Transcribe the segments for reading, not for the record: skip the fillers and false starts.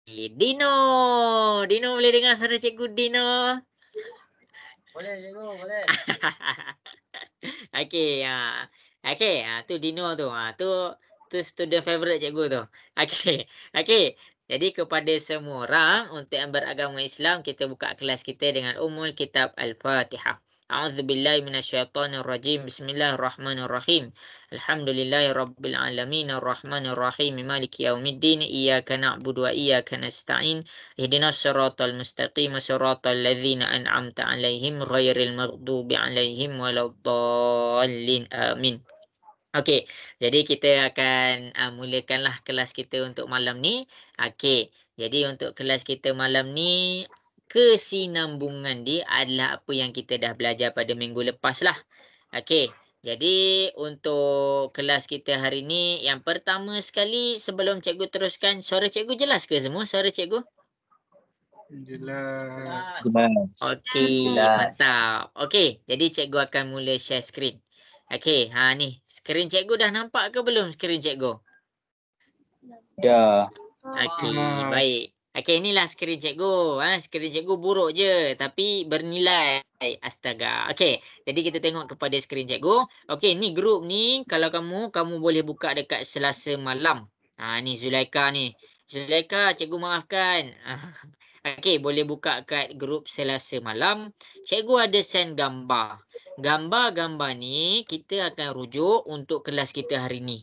Dino. Dino boleh dengar suara cikgu Dino? Boleh cikgu, boleh. Okey, okey, tu Dino tu. Tu student favorite cikgu tu. Okey. Okey. Jadi kepada semua orang untuk yang beragama Islam, kita buka kelas kita dengan Ummul Kitab Al-Fatihah. A'udzubillahi minasyaitonirrajim. Bismillahirrahmanirrahim. Alhamdulillahirabbil alamin arrahmanir rahim maliki yaumiddin iyyaka na'budu wa iyyaka nasta'in ihdinas siratal mustaqim siratal ladzina an'amta 'alaihim ghairil maghdubi 'alaihim waladdallin amin. Okey, jadi kita akan mulakanlah kelas kita untuk malam ni. Okey, jadi untuk kelas kita malam ni, kesinambungan dia adalah apa yang kita dah belajar pada minggu lepas lah. Okey, jadi untuk kelas kita hari ni, yang pertama sekali sebelum cikgu teruskan, suara cikgu jelas ke semua? Suara cikgu? Jelas. Okey, mantap. Okey, jadi cikgu akan mula share skrin. Okey, ni. Skrin cikgu dah nampak ke belum skrin cikgu? Dah. Okey, baik. Okey, inilah skrin cikgu. Skrin cikgu buruk je tapi bernilai. Astaga. Okey, jadi kita tengok kepada skrin cikgu. Okey, ni grup ni kalau kamu boleh buka dekat Selasa malam. Ni Zulaika ni. Zulaika, cikgu maafkan. Okey, boleh buka kat grup Selasa malam. Cikgu ada send gambar. Gambar-gambar ni kita akan rujuk untuk kelas kita hari ni.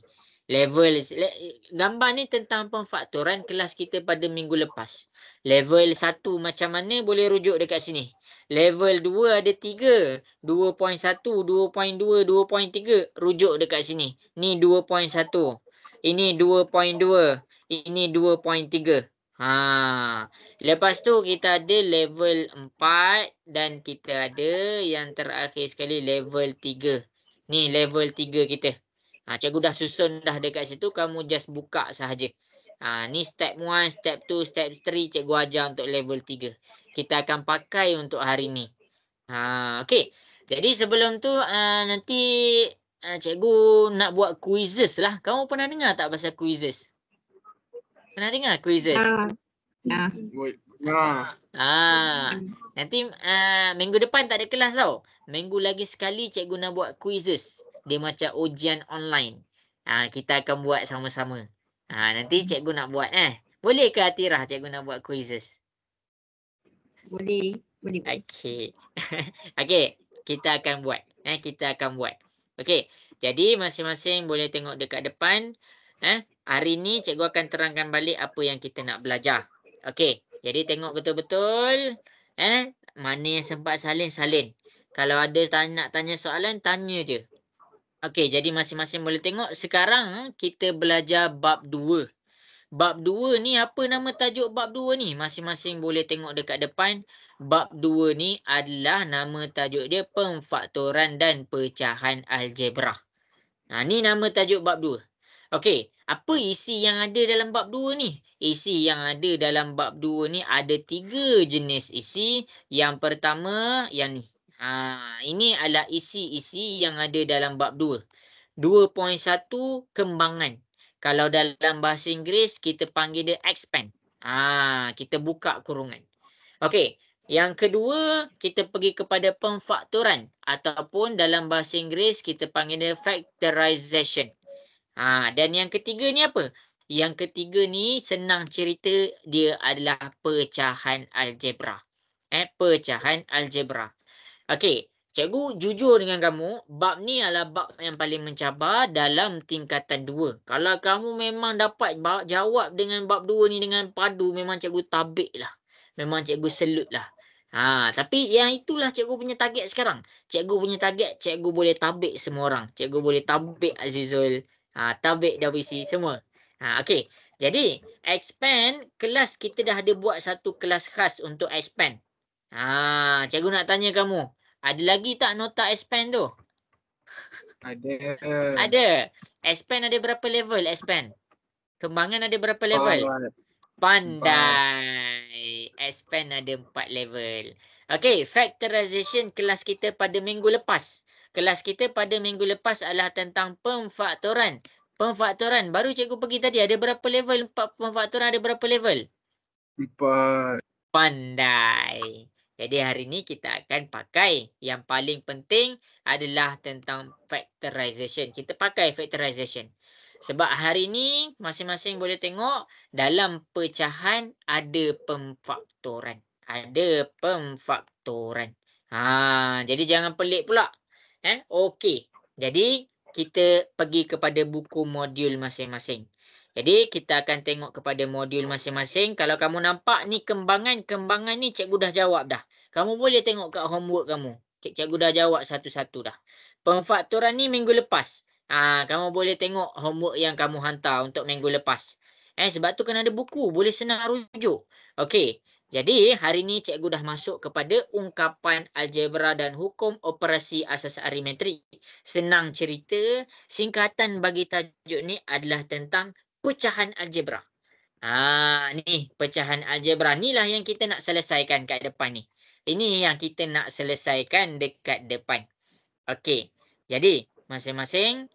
Gambar ni tentang pemfaktoran kelas kita pada minggu lepas. Level 1 macam mana boleh rujuk dekat sini. Level 2 ada 3. 2.1, 2.2, 2.3 rujuk dekat sini. Ni 2.1. Ini 2.2. Ini 2.3. Lepas tu kita ada level 4 dan kita ada yang terakhir sekali level 3. Ni level 3 kita. Cikgu dah susun dah dekat situ, kamu just buka sahaja. Ni step 1, step 2, step 3 cikgu ajar untuk level 3. Kita akan pakai untuk hari ni. Okey. Jadi sebelum tu nanti cikgu nak buat quizzes lah. Kamu pernah dengar tak pasal quizzes? Pernah dengar quizzes? Nanti minggu depan tak ada kelas tau. Minggu lagi sekali cikgu nak buat quizzes. Dia macam ujian online. Kita akan buat sama-sama. Nanti cikgu nak buat Boleh ke Atirah cikgu nak buat quizzes? Boleh. Okey. Okey, kita akan buat. Kita akan buat. Okey. Jadi masing-masing boleh tengok dekat depan. Hari ni cikgu akan terangkan balik apa yang kita nak belajar. Okey. Jadi tengok betul-betul. Mana yang sempat salin. Kalau ada nak tanya soalan, tanya je. Okey, jadi masing-masing boleh tengok. Sekarang kita belajar bab 2. Bab 2 ni apa nama tajuk bab 2 ni? Masing-masing boleh tengok dekat depan. Bab 2 ni adalah nama tajuk dia pemfaktoran dan pecahan algebra. Ni nama tajuk bab 2. Okey, apa isi yang ada dalam bab 2 ni? Isi yang ada dalam bab 2 ni ada 3 jenis isi. Yang pertama, yang ni. Ini adalah isi-isi yang ada dalam bab 2. 2.1 kembangan. Kalau dalam bahasa Inggeris, kita panggil dia expand. Kita buka kurungan. Okey. Yang kedua, kita pergi kepada pemfaktoran. Ataupun dalam bahasa Inggeris, kita panggil dia factorization. Dan yang ketiga ni apa? Yang ketiga ni senang cerita dia adalah pecahan algebra. Pecahan algebra. Okey, cikgu jujur dengan kamu, bab ni adalah bab yang paling mencabar dalam tingkatan 2. Kalau kamu memang dapat jawab dengan bab 2 ni dengan padu, memang cikgu tabik lah. Memang cikgu salute lah. Tapi yang itulah cikgu punya target sekarang. Cikgu punya target, cikgu boleh tabik semua orang. Cikgu boleh tabik Azizul, tabik Dawisi, semua. Okey, jadi expand, kelas kita dah ada buat satu kelas khas untuk expand. Cikgu nak tanya kamu, ada lagi tak nota expand tu? Ada. Ada. Expand ada berapa level expand? Kembangan ada berapa level? Pandai. Expand ada 4 level. Okey, factorization kelas kita pada minggu lepas. Kelas kita pada minggu lepas adalah tentang pemfaktoran. Pemfaktoran, baru cikgu pergi tadi, ada berapa level? Pemfaktoran ada berapa level? 4. Pandai. Jadi hari ni kita akan pakai yang paling penting adalah tentang factorization. Kita pakai factorization. Sebab hari ni masing-masing boleh tengok dalam pecahan ada pemfaktoran. Ada pemfaktoran. Jadi jangan pelik pula. Okey. Jadi kita pergi kepada buku modul masing-masing. Jadi kita akan tengok kepada modul masing-masing. Kalau kamu nampak ni kembangan ni cikgu dah jawab dah. Kamu boleh tengok kat homework kamu. Cikgu dah jawab satu-satu dah. Pemfaktoran ni minggu lepas. Kamu boleh tengok homework yang kamu hantar untuk minggu lepas. Sebab tu kena ada buku. Boleh senang rujuk. Okey. Jadi hari ni cikgu dah masuk kepada ungkapan algebra dan hukum operasi asas arimetrik. Senang cerita, singkatan bagi tajuk ni adalah tentang pecahan algebra. Ni pecahan algebra. Inilah yang kita nak selesaikan kat depan ni. Ini yang kita nak selesaikan dekat depan. Okey. Jadi, masing-masing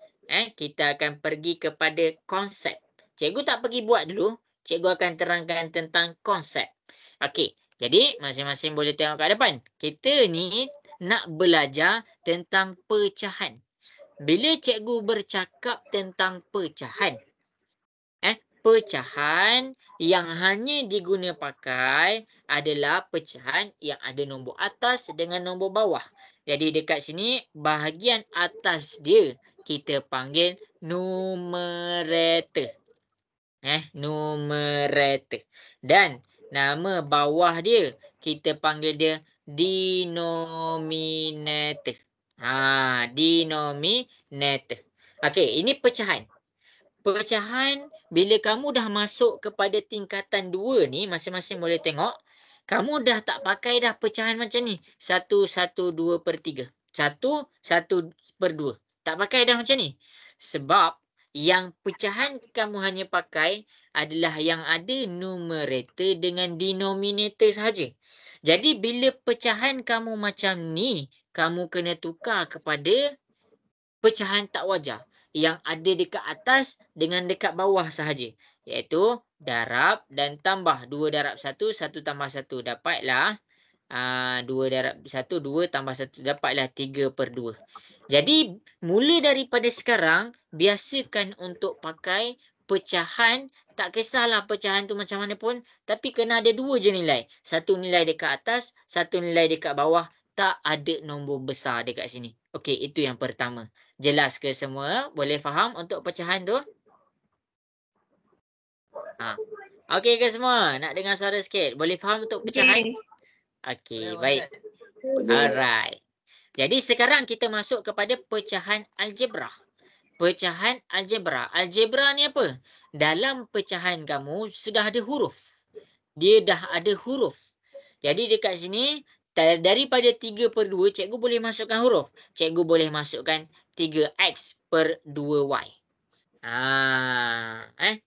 kita akan pergi kepada konsep. Cikgu tak pergi buat dulu. Cikgu akan terangkan tentang konsep. Okey. Jadi, masing-masing boleh tengok kat depan. Kita ni nak belajar tentang pecahan. Bila cikgu bercakap tentang pecahan, pecahan yang hanya diguna pakai adalah pecahan yang ada nombor atas dengan nombor bawah. Jadi dekat sini bahagian atas dia kita panggil numerator. Numerator. Dan nama bawah dia kita panggil dia denominator. Denominator. Okey, ini pecahan. Pecahan, bila kamu dah masuk kepada tingkatan 2 ni, masing-masing boleh tengok, kamu dah tak pakai dah pecahan macam ni. 1, 1, 2/3. 1, 1/2. Tak pakai dah macam ni. Sebab yang pecahan kamu hanya pakai adalah yang ada numerator dengan denominator sahaja. Jadi bila pecahan kamu macam ni, kamu kena tukar kepada pecahan tak wajar yang ada dekat atas dengan dekat bawah sahaja, iaitu darab dan tambah. 2 darab 1, 1 tambah 1 dapatlah 2 darab 1, 2 tambah 1 dapatlah 3/2. Jadi mula daripada sekarang biasakan untuk pakai pecahan. Tak kisahlah pecahan tu macam mana pun, tapi kena ada 2 je nilai. Satu nilai dekat atas, satu nilai dekat bawah. Tak ada nombor besar dekat sini. Okey, itu yang pertama. Jelas ke semua? Boleh faham untuk pecahan tu? Okey ke semua? Nak dengar suara sikit? Boleh faham untuk pecahan? Okey, baik. Alright. Jadi sekarang kita masuk kepada pecahan algebra. Pecahan algebra. Algebra ni apa? Dalam pecahan kamu sudah ada huruf. Dia dah ada huruf. Jadi dekat sini, daripada 3/2, cikgu boleh masukkan huruf. Cikgu boleh masukkan 3x/2y.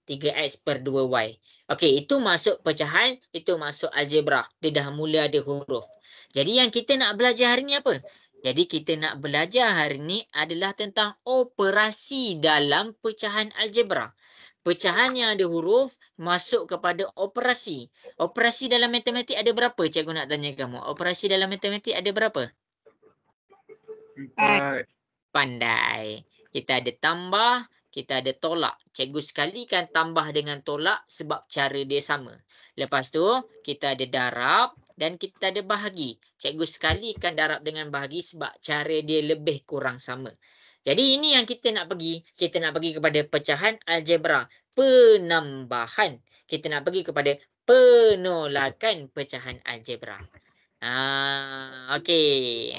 3x/2y. Okey, itu masuk pecahan, itu masuk algebra. Dia dah mula ada huruf. Jadi yang kita nak belajar hari ni apa? Jadi kita nak belajar hari ni adalah tentang operasi dalam pecahan algebra. Pecahan yang ada huruf masuk kepada operasi. Operasi dalam matematik ada berapa? Cikgu nak tanya kamu. Operasi dalam matematik ada berapa? 4. Pandai. Kita ada tambah, kita ada tolak. Cikgu sekalikan tambah dengan tolak sebab cara dia sama. Lepas tu, kita ada darab dan kita ada bahagi. Cikgu sekalikan darab dengan bahagi sebab cara dia lebih kurang sama. Jadi ini yang kita nak pergi. Kita nak pergi kepada pecahan algebra. Penambahan. Kita nak pergi kepada penolakan pecahan algebra. Okey.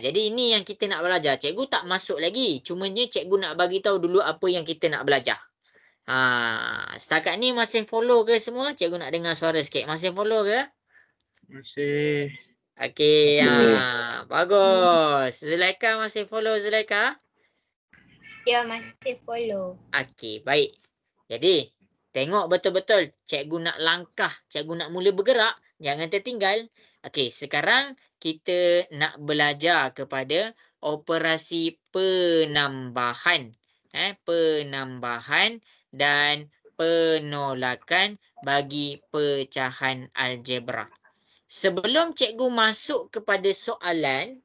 Jadi ini yang kita nak belajar. Cikgu tak masuk lagi. Cumanya cikgu nak bagi tahu dulu apa yang kita nak belajar. Setakat ni masih follow ke semua? Cikgu nak dengar suara sikit. Masih follow ke? Masih. Okey. Masih. Bagus. Zulaika masih follow, Zulaika? Ya, masih follow. Okey, baik. Jadi, tengok betul-betul. Cikgu nak langkah. Cikgu nak mula bergerak. Jangan tertinggal. Okey, sekarang kita nak belajar kepada operasi penambahan. Penambahan dan penolakan bagi pecahan algebra. Sebelum cikgu masuk kepada soalan,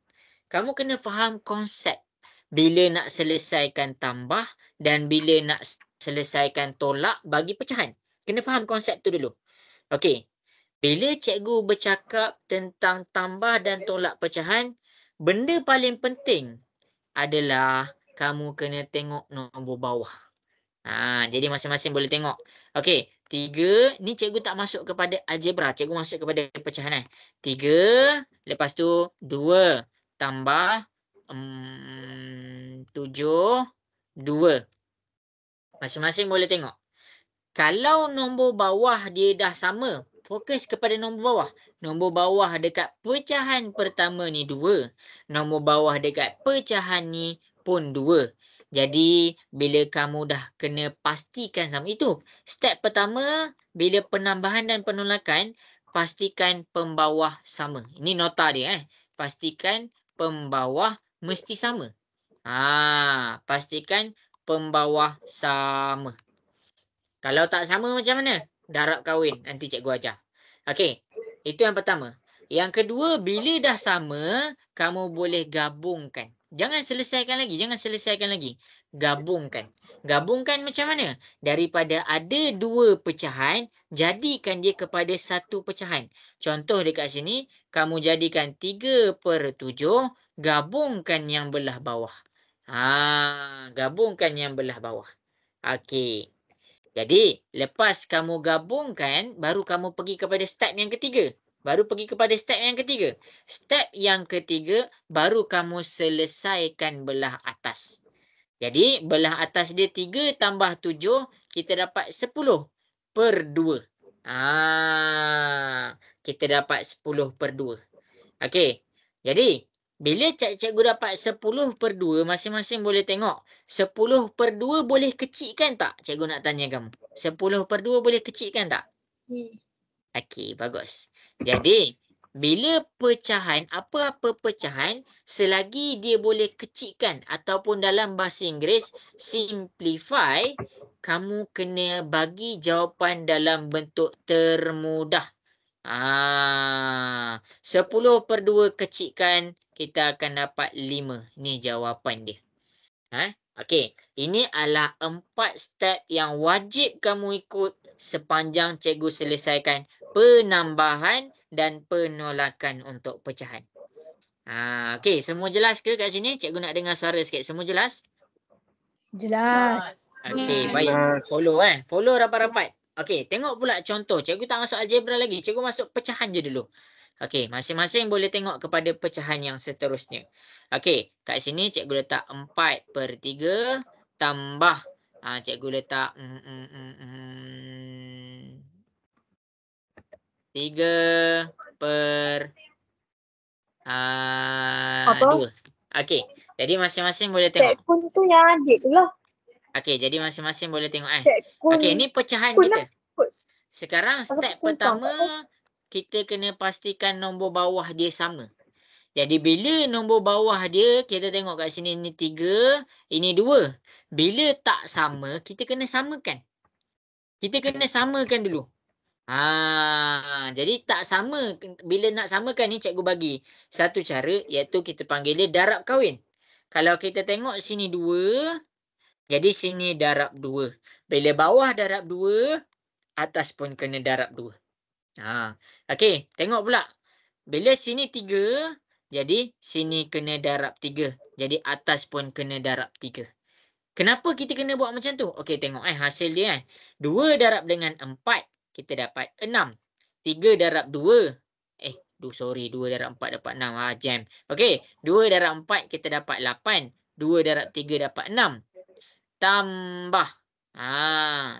kamu kena faham konsep bila nak selesaikan tambah dan bila nak selesaikan tolak bagi pecahan. Kena faham konsep tu dulu. Okey. Bila cikgu bercakap tentang tambah dan tolak pecahan, benda paling penting adalah kamu kena tengok nombor bawah. Jadi masing-masing boleh tengok. Okey, 3 ni cikgu tak masuk kepada algebra, cikgu masuk kepada pecahan 3, lepas tu 2 tambah 7 2. Masing-masing boleh tengok. Kalau nombor bawah dia dah sama, fokus kepada nombor bawah. Nombor bawah dekat pecahan pertama ni 2. Nombor bawah dekat pecahan ni pun 2. Jadi, bila kamu dah kena pastikan sama. Itu, step pertama, bila penambahan dan penolakan, pastikan pembawah sama. Ini nota dia. Pastikan pembawah mesti sama. Pastikan pembawah sama. Kalau tak sama macam mana? Darab kahwin. Nanti cikgu ajar. Okey, itu yang pertama. Yang kedua, bila dah sama, kamu boleh gabungkan. Jangan selesaikan lagi. Gabungkan. Gabungkan macam mana? Daripada ada 2 pecahan, jadikan dia kepada 1 pecahan. Contoh dekat sini, kamu jadikan 3/7, gabungkan yang belah bawah. Gabungkan yang belah bawah. Okey. Jadi, lepas kamu gabungkan, baru kamu pergi kepada step yang ketiga. Step yang ketiga, baru kamu selesaikan belah atas. Jadi, belah atas dia 3 tambah 7, kita dapat 10/2. Kita dapat 10/2. Okey. Jadi, bila cikgu dapat 10/2, masing-masing boleh tengok. 10/2 boleh kecilkan tak? Cikgu nak tanya kamu. 10/2 boleh kecilkan tak? Okey, bagus. Jadi, bila pecahan, apa-apa pecahan, selagi dia boleh kecilkan ataupun dalam bahasa Inggeris, simplify, kamu kena bagi jawapan dalam bentuk termudah. 10/2 kecilkan, kita akan dapat 5. Ni jawapan dia. Okey, ini adalah 4 step yang wajib kamu ikut sepanjang cikgu selesaikan penambahan dan penolakan untuk pecahan. Okey, semua jelas ke kat sini? Cikgu nak dengar suara sikit. Semua jelas? Jelas. Okey, baik. Follow rapat-rapat. Okey, tengok pula contoh. Cikgu tak masuk algebra lagi. Cikgu masuk pecahan je dulu. Okey, masing-masing boleh tengok kepada pecahan yang seterusnya. Okey, kat sini cikgu letak 4/3 tambah. Cikgu letak 3/2. Okey, jadi masing-masing boleh tengok. Cik Kun tu yang adik tu lah. Okey, jadi masing-masing boleh tengok. Cik Kun. Okey, ni pecahan Kun kita. Kun. Sekarang step Kun pertama, kita kena pastikan nombor bawah dia sama. Jadi bila nombor bawah dia, kita tengok kat sini ni 3, ini 2. Bila tak sama, kita kena samakan. Kita kena samakan dulu. Jadi tak sama. Bila nak samakan ni, cikgu bagi satu cara, iaitu kita panggil dia darab kahwin. Kalau kita tengok sini 2, jadi sini darab 2. Bila bawah darab 2, atas pun kena darab 2. Okey, tengok pula. Bila sini 3, jadi sini kena darab 3. Jadi atas pun kena darab 3. Kenapa kita kena buat macam tu? Okey, tengok hasil dia. 2 darab dengan 4, kita dapat 6. 3 darab 2. 2 darab 4 dapat 6. Jam. Okey, 2 darab 4 kita dapat 8. 2 darab 3 dapat 6. Tambah.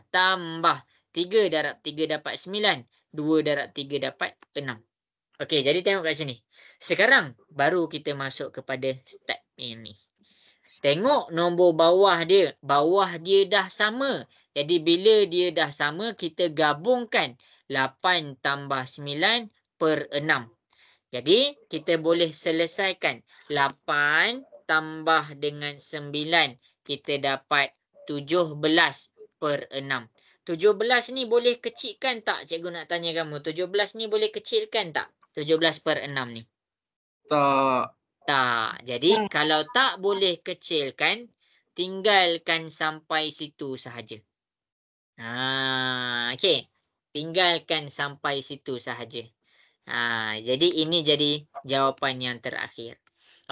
Tambah. 3 darab 3 dapat 9. 2 darab 3 dapat 6. Okey, jadi tengok kat sini. Sekarang baru kita masuk kepada step ini. Tengok nombor bawah dia. Bawah dia dah sama. Jadi bila dia dah sama, kita gabungkan 8 tambah 9/6. Jadi kita boleh selesaikan 8 tambah dengan 9. Kita dapat 17/6. 17 ni boleh kecilkan tak? Cikgu nak tanya kamu. 17 ni boleh kecilkan tak? 17/6 ni. Tak. Tak. Jadi kalau tak boleh kecilkan, tinggalkan sampai situ sahaja. Okey. Tinggalkan sampai situ sahaja. Jadi ini jadi jawapan yang terakhir.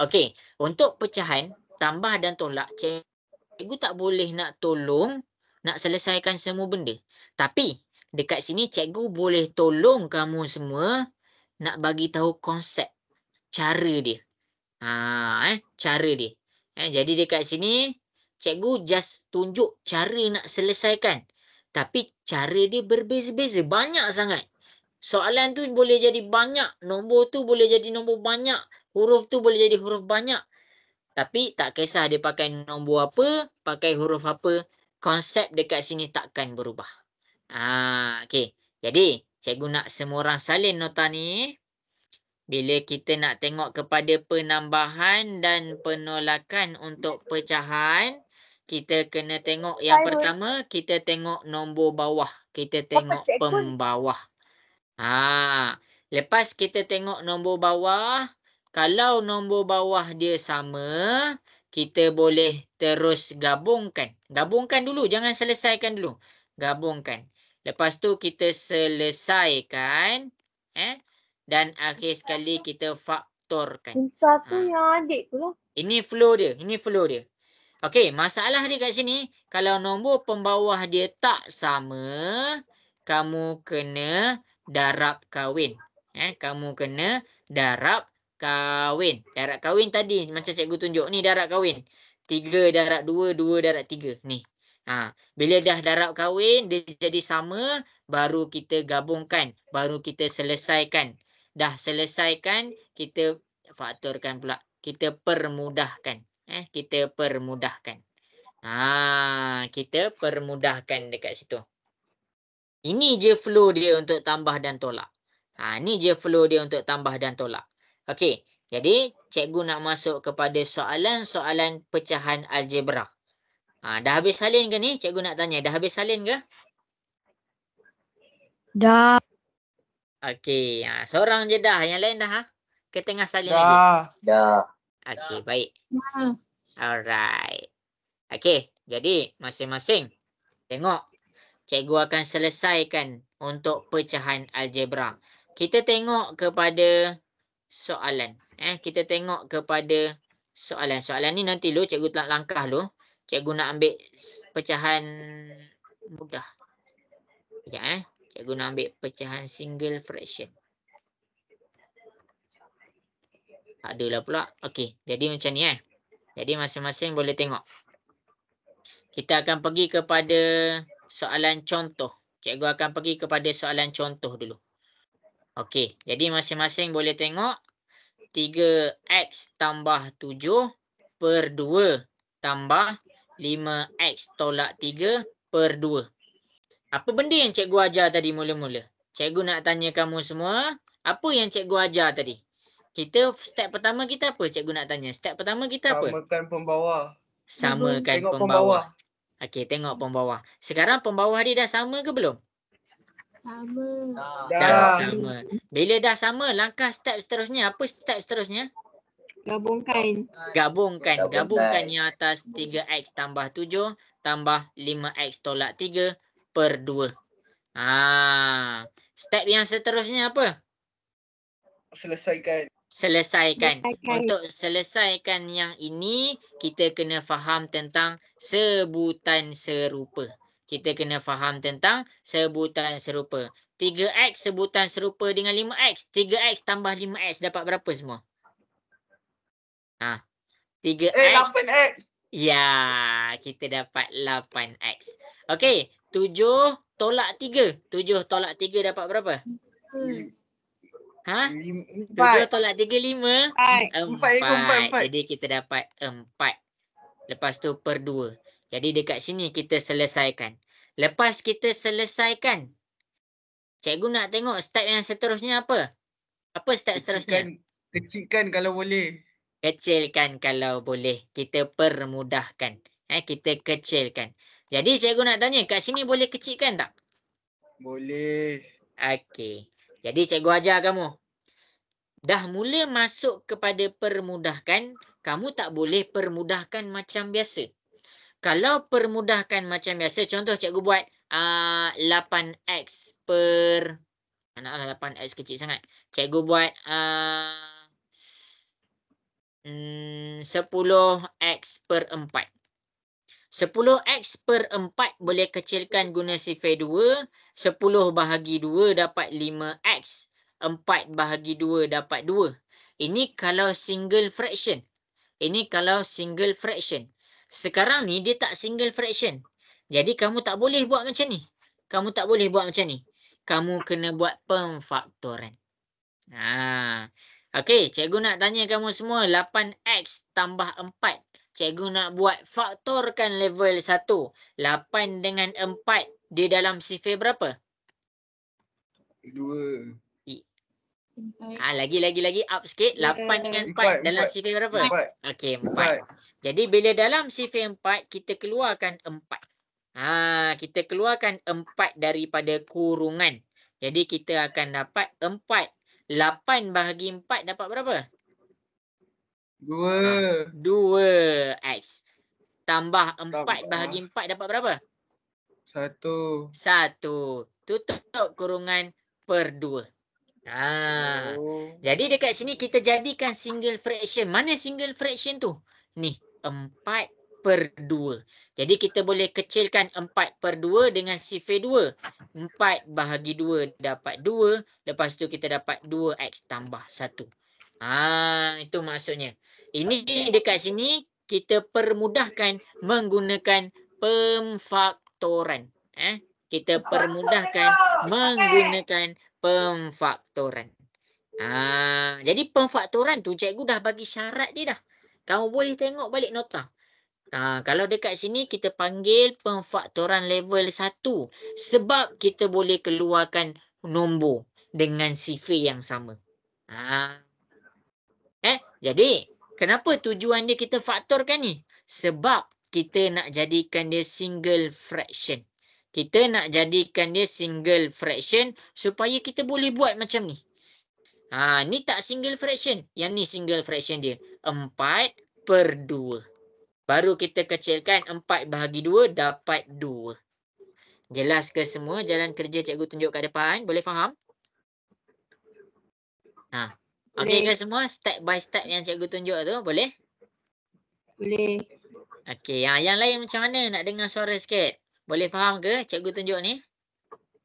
Okey, untuk pecahan, tambah dan tolak, cikgu tak boleh nak tolong nak selesaikan semua benda. Tapi dekat sini cikgu boleh tolong kamu semua nak bagi tahu konsep, cara dia. Cara dia. Jadi dekat sini cikgu just tunjuk cara nak selesaikan. Tapi cara dia berbeza-beza, banyak sangat. Soalan tu boleh jadi banyak, nombor tu boleh jadi nombor banyak, huruf tu boleh jadi huruf banyak. Tapi tak kisah dia pakai nombor apa, pakai huruf apa, konsep dekat sini takkan berubah. Okey. Jadi, cikgu nak semua orang salin nota ni. Bila kita nak tengok kepada penambahan dan penolakan untuk pecahan, kita kena tengok yang pertama, kita tengok nombor bawah. Kita tengok cikgu? pembawah. Lepas kita tengok nombor bawah, kalau nombor bawah dia sama, kita boleh terus gabungkan. Gabungkan dulu, jangan selesaikan dulu. Gabungkan. Lepas tu kita selesaikan. Dan akhir sekali kita faktorkan. Satu yang adik tu lah. Ini flow dia. Ini flow dia. Okey, masalah dia kat sini, kalau nombor pembawah dia tak sama, kamu kena darab kahwin. Kamu kena darab kahwin. Darab kahwin tadi macam cikgu tunjuk ni darab kahwin. 3 darab 2, 2 darab 3 ni. Bila dah darab kahwin dia jadi sama, baru kita gabungkan, baru kita selesaikan. Dah selesaikan, kita faktorkan pula. Kita permudahkan. Kita permudahkan. Kita permudahkan dekat situ. Ini je flow dia untuk tambah dan tolak. Ini je flow dia untuk tambah dan tolak. Okey, jadi cikgu nak masuk kepada soalan-soalan pecahan algebra. Dah habis salin ke ni? Cikgu nak tanya, dah habis salin ke? Dah. Okey, seorang je dah. Yang lain dah? Ke tengah salin lagi? Dah. Okey, baik. Alright. Okey, jadi masing-masing tengok. Cikgu akan selesaikan untuk pecahan algebra. Kita tengok kepada soalan. Kita tengok kepada soalan. Soalan ni nanti lu cikgu tak langkah lu. Cikgu nak ambil pecahan mudah. Sekejap Cikgu nak ambil pecahan single fraction. Tak adalah pula. Okey, jadi macam ni Jadi masing-masing boleh tengok. Kita akan pergi kepada soalan contoh. Cikgu akan pergi kepada soalan contoh dulu. Okey, jadi masing-masing boleh tengok 3x tambah 7 per 2 tambah 5x tolak 3 per 2. Apa benda yang cikgu ajar tadi mula-mula? Cikgu nak tanya kamu semua, apa yang cikgu ajar tadi? Kita step pertama kita apa? Cikgu nak tanya. Step pertama kita apa? Samakan pembawah. Samakan Tengok pembawah. Okey, tengok pembawah. Sekarang pembawah dia dah sama ke belum? Sama. Dah sama. Bila dah sama, langkah step seterusnya. Apa step seterusnya? Gabungkan. Gabungkan yang atas 3x tambah 7 tambah 5x tolak 3 per 2. Step yang seterusnya apa? Selesaikan. Untuk selesaikan yang ini, kita kena faham tentang sebutan serupa. 3x sebutan serupa dengan 5x. 3x tambah 5x dapat berapa semua? 3x. 8x. Ya, kita dapat 8x. Okey, 7 tolak 3. 7 tolak 3 dapat berapa? 7 tolak 3, 5. 4. Jadi kita dapat 4. Lepas tu per 2. Jadi dekat sini kita selesaikan. Lepas kita selesaikan, cikgu nak tengok step yang seterusnya apa? Apa step seterusnya? Kecilkan kalau boleh. Kecilkan kalau boleh. Kita permudahkan. Kita kecilkan. Jadi cikgu nak tanya, kat sini boleh kecilkan tak? Boleh. Okey. Jadi cikgu ajar kamu. Dah mula masuk kepada permudahkan, kamu tak boleh permudahkan macam biasa. Kalau permudahkan macam biasa, contoh cikgu buat 8x per... Anak 8x kecil sangat. Cikgu buat 10x per 4. 10x per 4 boleh kecilkan guna sifar 2. 10 bahagi 2 dapat 5x. 4 bahagi 2 dapat 2. Ini kalau single fraction. Ini kalau single fraction. Sekarang ni dia tak single fraction. Jadi kamu tak boleh buat macam ni. Kamu tak boleh buat macam ni. Kamu kena buat pemfaktoran. Okey, cikgu nak tanya kamu semua 8x tambah 4. Cikgu nak buat faktorkan level 1. 8 dengan 4 di dalam sifar berapa? 2. Lagi up sikit. 8 dengan 4 dalam sifar berapa? 4. Okey, 4. Jadi bila dalam sifar 4 kita keluarkan 4. Kita keluarkan 4 daripada kurungan. Jadi kita akan dapat 4. 8 bahagi 4 dapat berapa? 2. 2x. Tambah 4 bahagi 4 dapat berapa? 1. 1. Tutup kurungan per 2. Jadi dekat sini kita jadikan single fraction. Mana single fraction tu? Ni, 4 per 2. Jadi kita boleh kecilkan 4 per 2 dengan sifar 2. 4 bahagi 2 dapat 2. Lepas tu kita dapat 2x tambah 1. Itu maksudnya. Ini dekat sini kita permudahkan menggunakan pemfaktoran. Kita permudahkan menggunakan pemfaktoran. Jadi pemfaktoran tu cikgu dah bagi syarat dia dah. Kamu boleh tengok balik nota. Kalau dekat sini kita panggil pemfaktoran level 1 sebab kita boleh keluarkan nombor dengan sifar yang sama. Jadi kenapa tujuan dia kita faktorkan ni? Sebab kita nak jadikan dia single fraction. Kita nak jadikan dia single fraction supaya kita boleh buat macam ni. Ni tak single fraction. Yang ni single fraction dia. 4 per 2. Baru kita kecilkan 4 bahagi 2 dapat 2. Jelas ke semua jalan kerja cikgu tunjuk kat depan? Boleh faham? Okey ke semua? Step by step yang cikgu tunjuk tu? Boleh? Boleh. Okey, yang lain macam mana? Nak dengar suara sikit? Boleh faham ke cikgu tunjuk ni?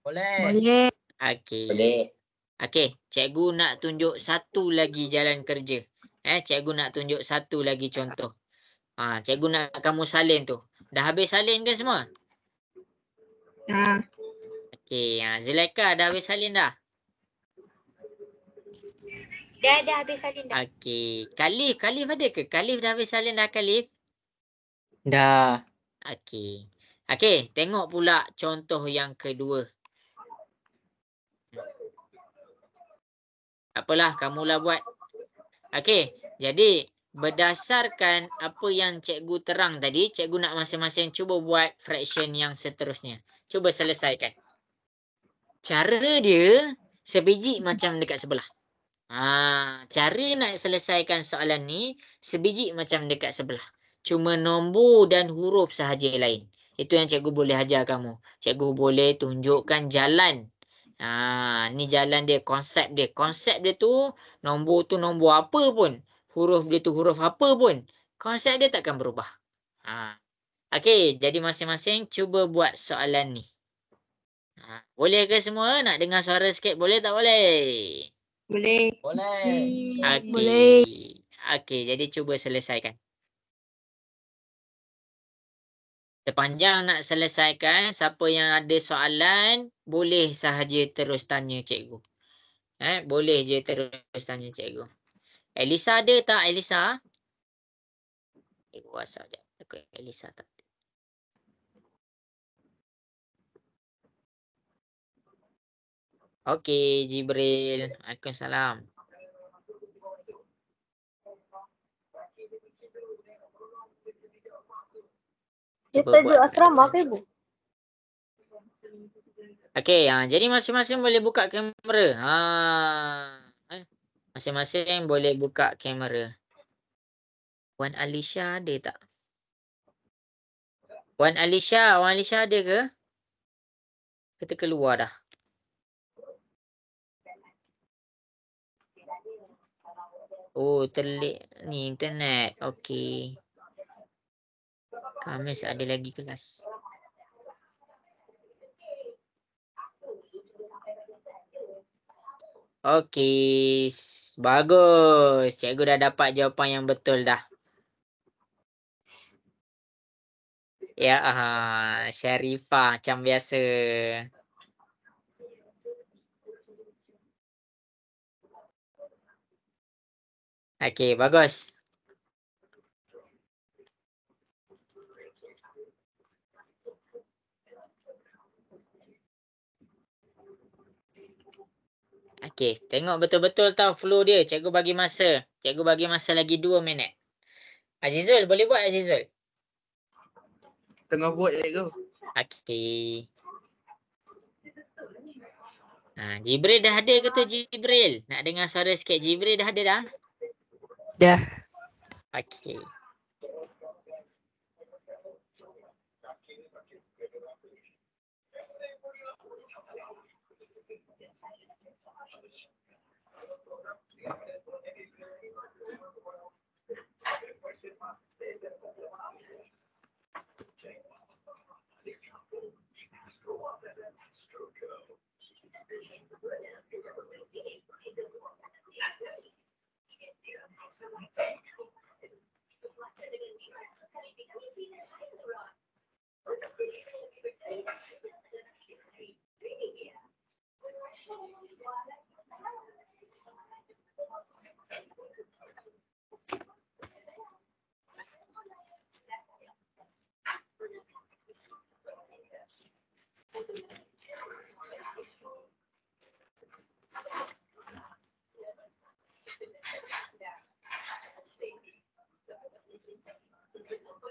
Boleh. Okey. Boleh. Okey, cikgu nak tunjuk satu lagi jalan kerja. Cikgu nak tunjuk satu lagi contoh. Cikgu nak kamu salin tu. Dah habis salin ke semua? Okey, Zulaika dah habis salin dah? Dah habis salin dah. Okey, Khalif ada ke? Khalif dah habis salin dah, Khalif? Dah. Okey. Okey, tengok pula contoh yang kedua. Apalah, kamulah buat. Okey, jadi berdasarkan apa yang cikgu terang tadi, cikgu nak masing-masing cuba buat fraction yang seterusnya. Cuba selesaikan. Cara dia sebiji macam dekat sebelah. Cara nak selesaikan soalan ni sebiji macam dekat sebelah. Cuma nombor dan huruf sahaja lain. Itu yang cikgu boleh ajar kamu. Cikgu boleh tunjukkan jalan. Ni jalan dia, konsep dia. Konsep dia tu nombor apa pun. Huruf dia tu huruf apa pun. Konsep dia takkan berubah. Okey, jadi masing-masing cuba buat soalan ni. Boleh ke semua? Nak dengar suara sikit? Boleh tak boleh? Boleh. Okey. Boleh. Okey, jadi cuba selesaikan. Sepanjang nak selesaikan, siapa yang ada soalan, boleh sahaja terus tanya cikgu. Boleh je terus tanya cikgu. Elisa ada tak, Elisa? Cikgu WhatsApp je. Okay, Elisa tak ada. Okey, Jibril. Waalaikumsalam. Kita duduk asrama ke ibu? Okey, jadi masing-masing boleh buka kamera. Masing-masing boleh buka kamera. Wan Alisha ada tak? Wan Alisha ada ke? Kita keluar dah. Oh, terlik ni internet. Okey. Khamis ada lagi kelas. Okey, bagus. Cikgu dah dapat jawapan yang betul dah. Ya, Syarifah macam biasa. Okey, bagus. Okey, tengok betul-betul tau flow dia. Cikgu bagi masa. Cikgu bagi masa lagi 2 minit. Azizul, boleh buat Azizul? Tengah buat cikgu. Okey. Jibril dah ada ke tu Jibril? Nak dengar suara sikit. Jibril dah ada dah? Dah. Okey.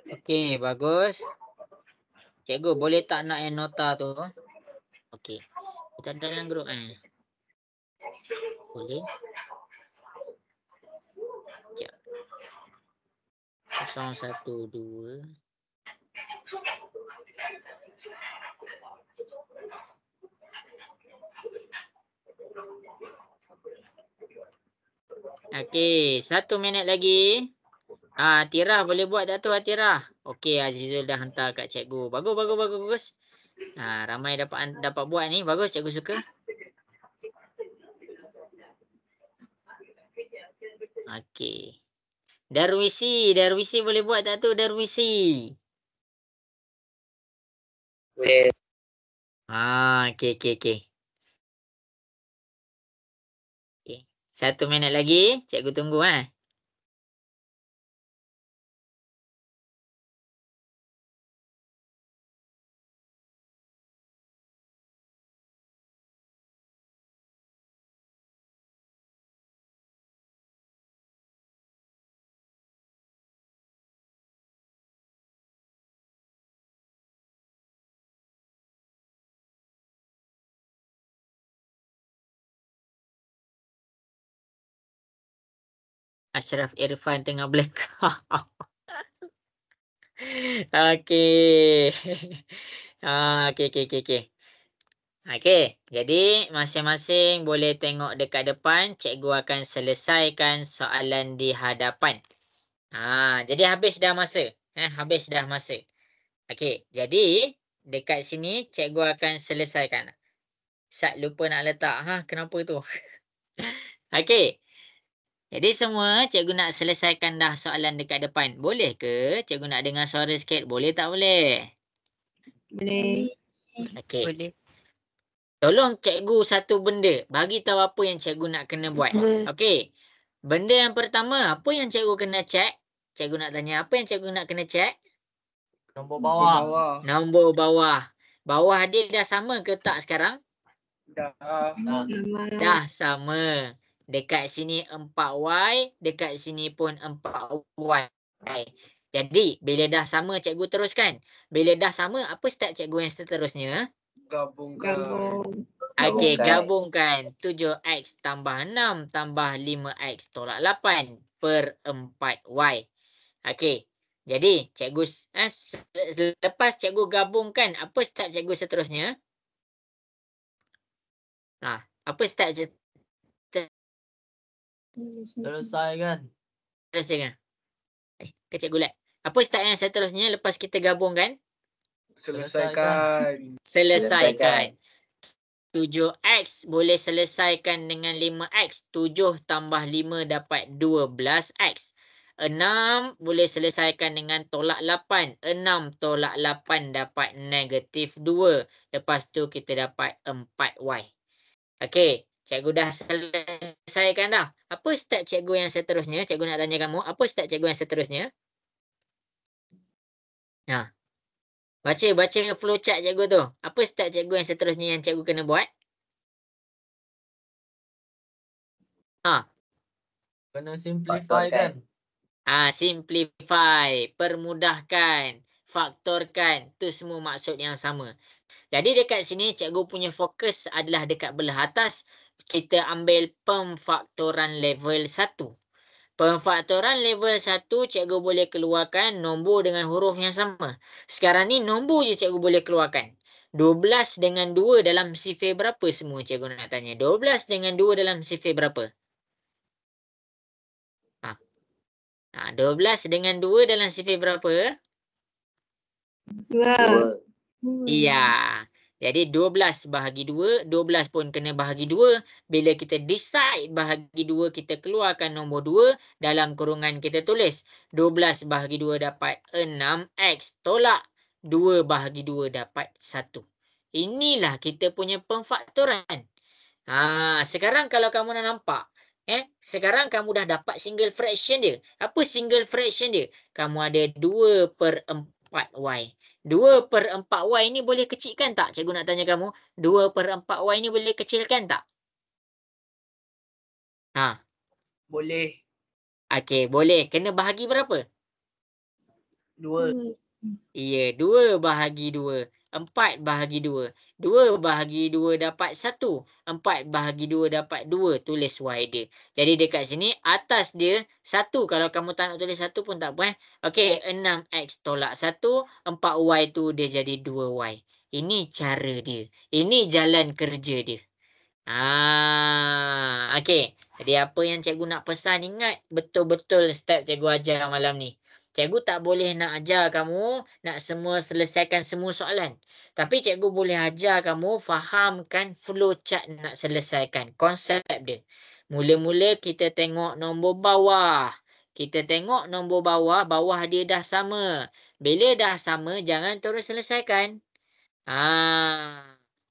Okey, bagus. Cikgu, boleh tak nak yang nota tu? Okey. Kita ada dalam grup Boleh. Sekejap. 012. Okey, 1 minit lagi. Atirah boleh buat tak tu Atirah? Okey, Azizul dah hantar kat cikgu. Bagus. Ramai dapat buat ni. Bagus, cikgu suka. Okey. Darwisi boleh buat tak tu Darwisi? Boleh. Okey. 1 minit lagi, cikgu tunggu Ashraf Irfan tengah blackout. Okey. Okey, jadi masing-masing boleh tengok dekat depan. Cikgu akan selesaikan soalan di hadapan. Jadi habis dah masa. Okey, jadi dekat sini cikgu akan selesaikan. Sat lupa nak letak. Kenapa tu? Okey. Jadi semua cikgu nak selesaikan dah soalan dekat depan. Boleh ke cikgu nak dengar suara sikit? Boleh tak boleh? Boleh. Okey. Boleh. Tolong cikgu satu benda. Bagi tahu apa yang cikgu nak kena buat. Okey. Benda yang pertama, apa yang cikgu kena cek? Cikgu nak tanya, apa yang cikgu nak kena cek? Nombor Nombor bawah. Bawah dia dah sama ke tak sekarang? Dah sama. Dekat sini 4Y, dekat sini pun 4Y. Jadi, bila dah sama, cikgu teruskan. Bila dah sama, apa step cikgu yang seterusnya? Gabungkan. Gabung. Okey, Gabungkan. gabungkan 7x tambah 6 tambah 5x tolak 8 per 4y. Okey. Jadi, cikgu lepas cikgu gabungkan, apa step cikgu seterusnya? Apa step Selesaikan. seterusnya? Ke cikgu Lat. Apa step yang seterusnya lepas kita gabungkan? Selesaikan. Selesaikan. 7x boleh selesaikan dengan 5x. 7 tambah 5 dapat 12x. 6 boleh selesaikan dengan tolak 8. 6 tolak 8 dapat negatif 2. Lepas tu kita dapat 4y. Okey, cikgu dah selesaikan dah. Apa step cikgu yang seterusnya? Cikgu nak tanya kamu, apa step cikgu yang seterusnya? Baca flowchart cikgu tu. Apa step cikgu yang seterusnya yang cikgu kena buat? Kena simplify kan? Simplify, permudahkan, faktorkan. Tu semua maksud yang sama. Jadi dekat sini cikgu punya fokus adalah dekat belah atas. Kita ambil pemfaktoran level 1. Pemfaktoran level 1 cikgu boleh keluarkan nombor dengan huruf yang sama. Sekarang ni nombor je cikgu boleh keluarkan. 12 dengan 2 dalam sifir berapa semua cikgu nak tanya? 12 dengan 2 dalam sifir berapa? 12 dengan 2 dalam sifir berapa? 2. Iya. Jadi 12 bahagi 2, 12 pun kena bahagi 2. Bila kita decide bahagi 2, kita keluarkan nombor 2. Dalam kurungan kita tulis 12 bahagi 2 dapat 6x. Tolak 2 bahagi 2 dapat 1. Inilah kita punya pemfaktoran. Sekarang kalau kamu nak nampak, sekarang kamu dah dapat single fraction dia. Apa single fraction dia? Kamu ada 2/4y. 2/4y ni boleh kecilkan tak? Cikgu nak tanya kamu. 2/4y ni boleh kecilkan tak? Boleh. Okey, boleh. Kena bahagi berapa? 2. Ya, 2 bahagi 2. 4 bahagi 2. 2 bahagi 2 dapat 1. 4 bahagi 2 dapat 2. Tulis y dia. Jadi dekat sini, atas dia 1. Kalau kamu tak nak tulis 1 pun tak apa. Okey, 6x tolak 1. 4y tu dia jadi 2y. Ini cara dia. Ini jalan kerja dia. Okey. Jadi apa yang cikgu nak pesan, ingat betul-betul step cikgu ajar malam ni. Cikgu tak boleh nak ajar kamu nak semua selesaikan semua soalan. Tapi cikgu boleh ajar kamu fahamkan flowchart nak selesaikan. Konsep dia. Mula-mula kita tengok nombor bawah. Kita tengok nombor bawah, bawah dia dah sama. Bila dah sama, jangan terus selesaikan.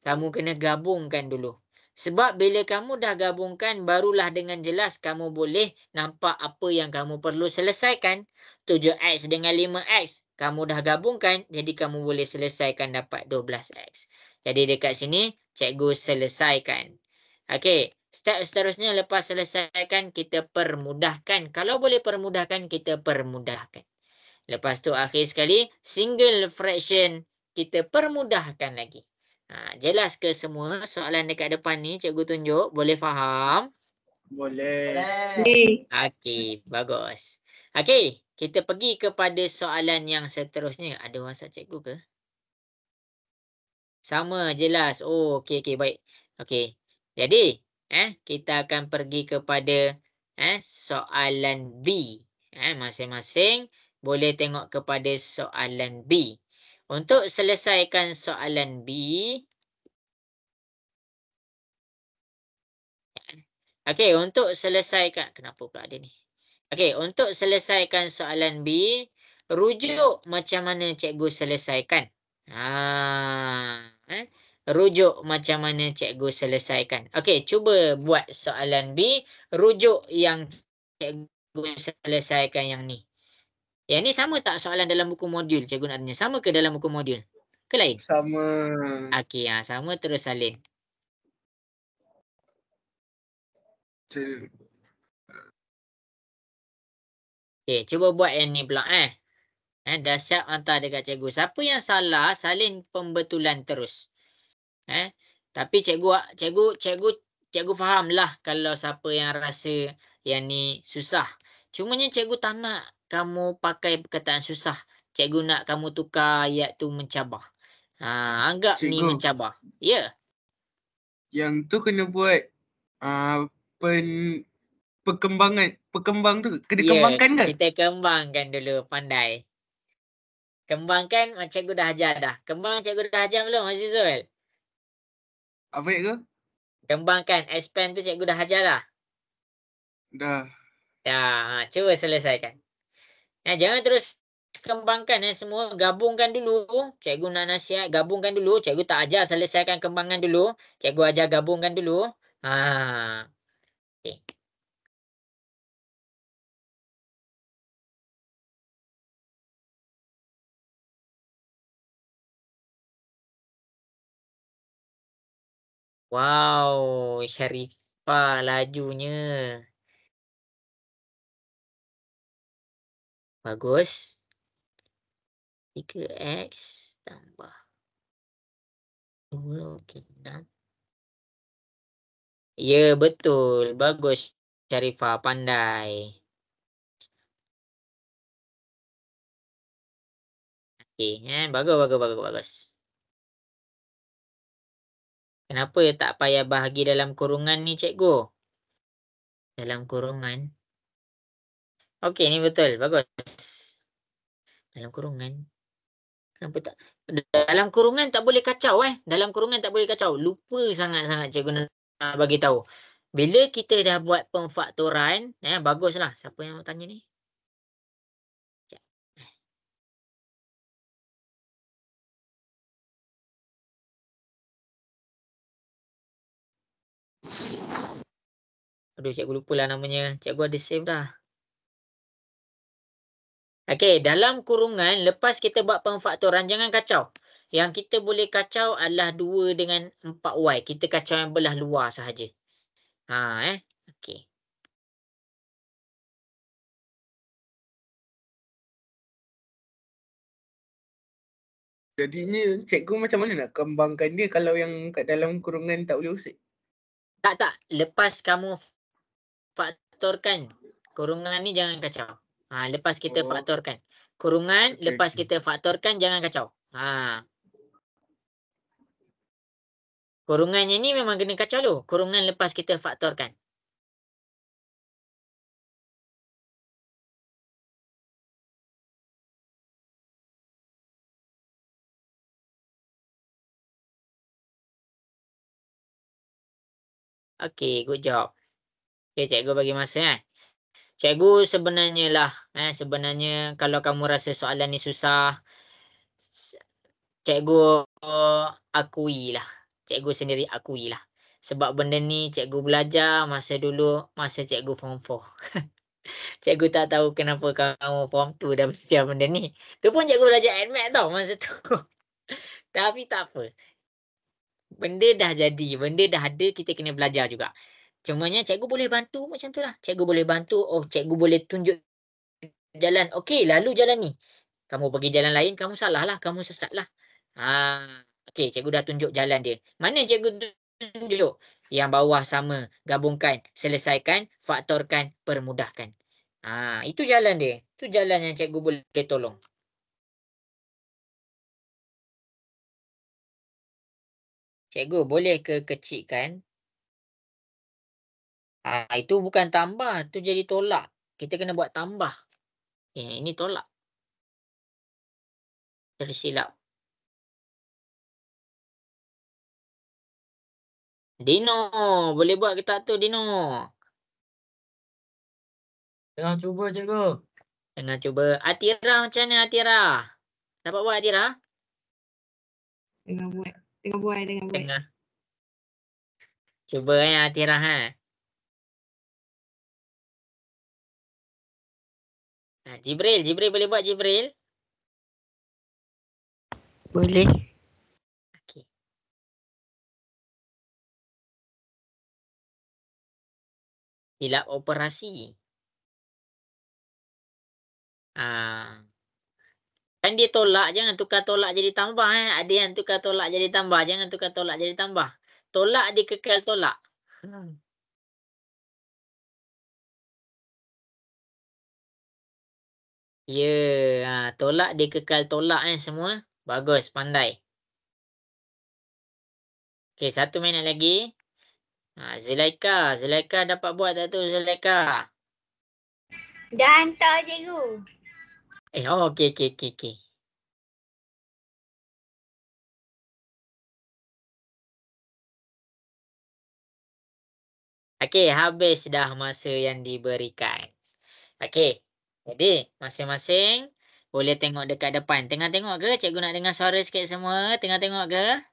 Kamu kena gabungkan dulu. Sebab bila kamu dah gabungkan, barulah dengan jelas kamu boleh nampak apa yang kamu perlu selesaikan. 7x dengan 5x. Kamu dah gabungkan, jadi kamu boleh selesaikan dapat 12x. Jadi dekat sini, cikgu selesaikan. Okey, step seterusnya lepas selesaikan, kita permudahkan. Kalau boleh permudahkan, kita permudahkan. Lepas tu akhir sekali, single fraction, kita permudahkan lagi. Jelas ke semua soalan dekat depan ni cikgu tunjuk? Boleh faham? Boleh. Okey, bagus. Okey, kita pergi kepada soalan yang seterusnya. Ada WhatsApp cikgu ke? Sama, jelas. Oh, okey, baik. Okey. Jadi, kita akan pergi kepada soalan B. Masing-masing boleh tengok kepada soalan B. Untuk selesaikan soalan B, okey, untuk selesaikan, kenapa pula ada ni? Okey, untuk selesaikan soalan B, rujuk macam mana cikgu selesaikan? Rujuk macam mana cikgu selesaikan? Okey, cuba buat soalan B, rujuk yang cikgu selesaikan yang ni. Yang ni sama tak soalan dalam buku modul? Cikgu nak tanya, sama ke dalam buku modul? Ke lain? Sama. Okey, sama terus salin. Okey, cuba buat yang ni pula Dahsyat hantar dekat cikgu. Siapa yang salah, salin pembetulan terus. Tapi cikgu fahamlah kalau siapa yang rasa yang ni susah. Cumanya cikgu tak nak kamu pakai perkataan susah. Cikgu nak kamu tukar ayat tu mencabar. Anggap ni Cikgu. mencabar. Ya. Yang tu kena buat perkembang tu. Kena Ya, kembangkan ke? kita kembangkan dulu, pandai. Kembangkan cikgu dah ajar dah. Kembang cikgu dah ajar belum, Mas Zul? Apa cikgu? Kembangkan, expand tu cikgu dah ajar dah. Dah. Ya, cuba selesaikan. Jangan terus kembangkan semua. Gabungkan dulu. Cikgu nak nasihat, gabungkan dulu. Cikgu tak ajar selesaikan kembangan dulu. Cikgu ajar gabungkan dulu. Okay. Wow, Syarifah lajunya. Bagus. 3X tambah 2, okey. 6. Ya, betul. Bagus, Syarifah. Pandai. Okey, bagus. Kenapa tak payah bahagi dalam kurungan ni, cikgu? Dalam kurungan. Okey, ni betul. Bagus. Dalam kurungan. Kenapa tak? Dalam kurungan tak boleh kacau, Dalam kurungan tak boleh kacau. Lupa sangat-sangat cikgu nak bagi tahu. Bila kita dah buat pemfaktoran, baguslah. Siapa yang nak tanya ni? Aduh, cikgu lupalah namanya. Cikgu ada save dah. Okey, dalam kurungan, lepas kita buat pemfaktoran, jangan kacau. Yang kita boleh kacau adalah 2 dengan 4Y. Kita kacau yang belah luar sahaja. Okey. Jadinya cikgu macam mana nak kembangkan dia kalau yang kat dalam kurungan tak boleh usik? Tak. Lepas kamu faktorkan, kurungan ni jangan kacau. Lepas kita faktorkan. Kurungan, Okey. lepas kita faktorkan, jangan kacau. Kurungannya ni memang kena kacau dulu. Kurungan lepas kita faktorkan. Okey, good job. Okey, cikgu bagi masa, Cikgu sebenarnya lah, sebenarnya kalau kamu rasa soalan ni susah, cikgu akuilah. Cikgu sendiri akuilah. Sebab benda ni cikgu belajar masa cikgu form 4. Cikgu tak tahu kenapa kamu form 2 dah belajar benda ni. Tu pun cikgu belajar AdMath tau masa tu. Tapi tak apa. Benda dah jadi, benda dah ada, kita kena belajar juga. Cumanya cikgu boleh bantu macam tu lah. Cikgu boleh bantu, cikgu boleh tunjuk jalan. Okey, lalu jalan ni. Kamu pergi jalan lain, kamu salah lah, kamu sesat lah. Okey, cikgu dah tunjuk jalan dia. Mana cikgu tunjuk? Yang bawah sama, gabungkan, selesaikan, faktorkan, permudahkan. Itu jalan dia. Itu jalan yang cikgu boleh tolong. Cikgu, boleh ke kecilkan? Itu bukan tambah, itu jadi tolak. Kita kena buat tambah. Ini tolak. Tersilap. Dino, boleh buat ke tak tu, Dino? Tengah cuba, cikgu. Tengah cuba. Atira macam mana, Atira? Dapat buat, Atira? Tengah buat. Tengah. Cuba Atira, Jibril boleh buat, Jibril? Boleh. Okey. Hilap operasi. Kan dia tolak, jangan tukar tolak jadi tambah. Ada yang tukar tolak jadi tambah. Jangan tukar tolak jadi tambah. Tolak dia kekal tolak. Ya, tolak dia kekal tolak semua. Bagus, pandai. Okey, 1 minit lagi. Zulaika dapat buat tak tu Zulaika? Dah hantar cikgu. Okey. Okey, habis dah masa yang diberikan. Okey. Jadi, masing-masing boleh tengok dekat depan. Tengah tengok ke? Cikgu nak dengar suara sikit semua. Tengah tengok ke?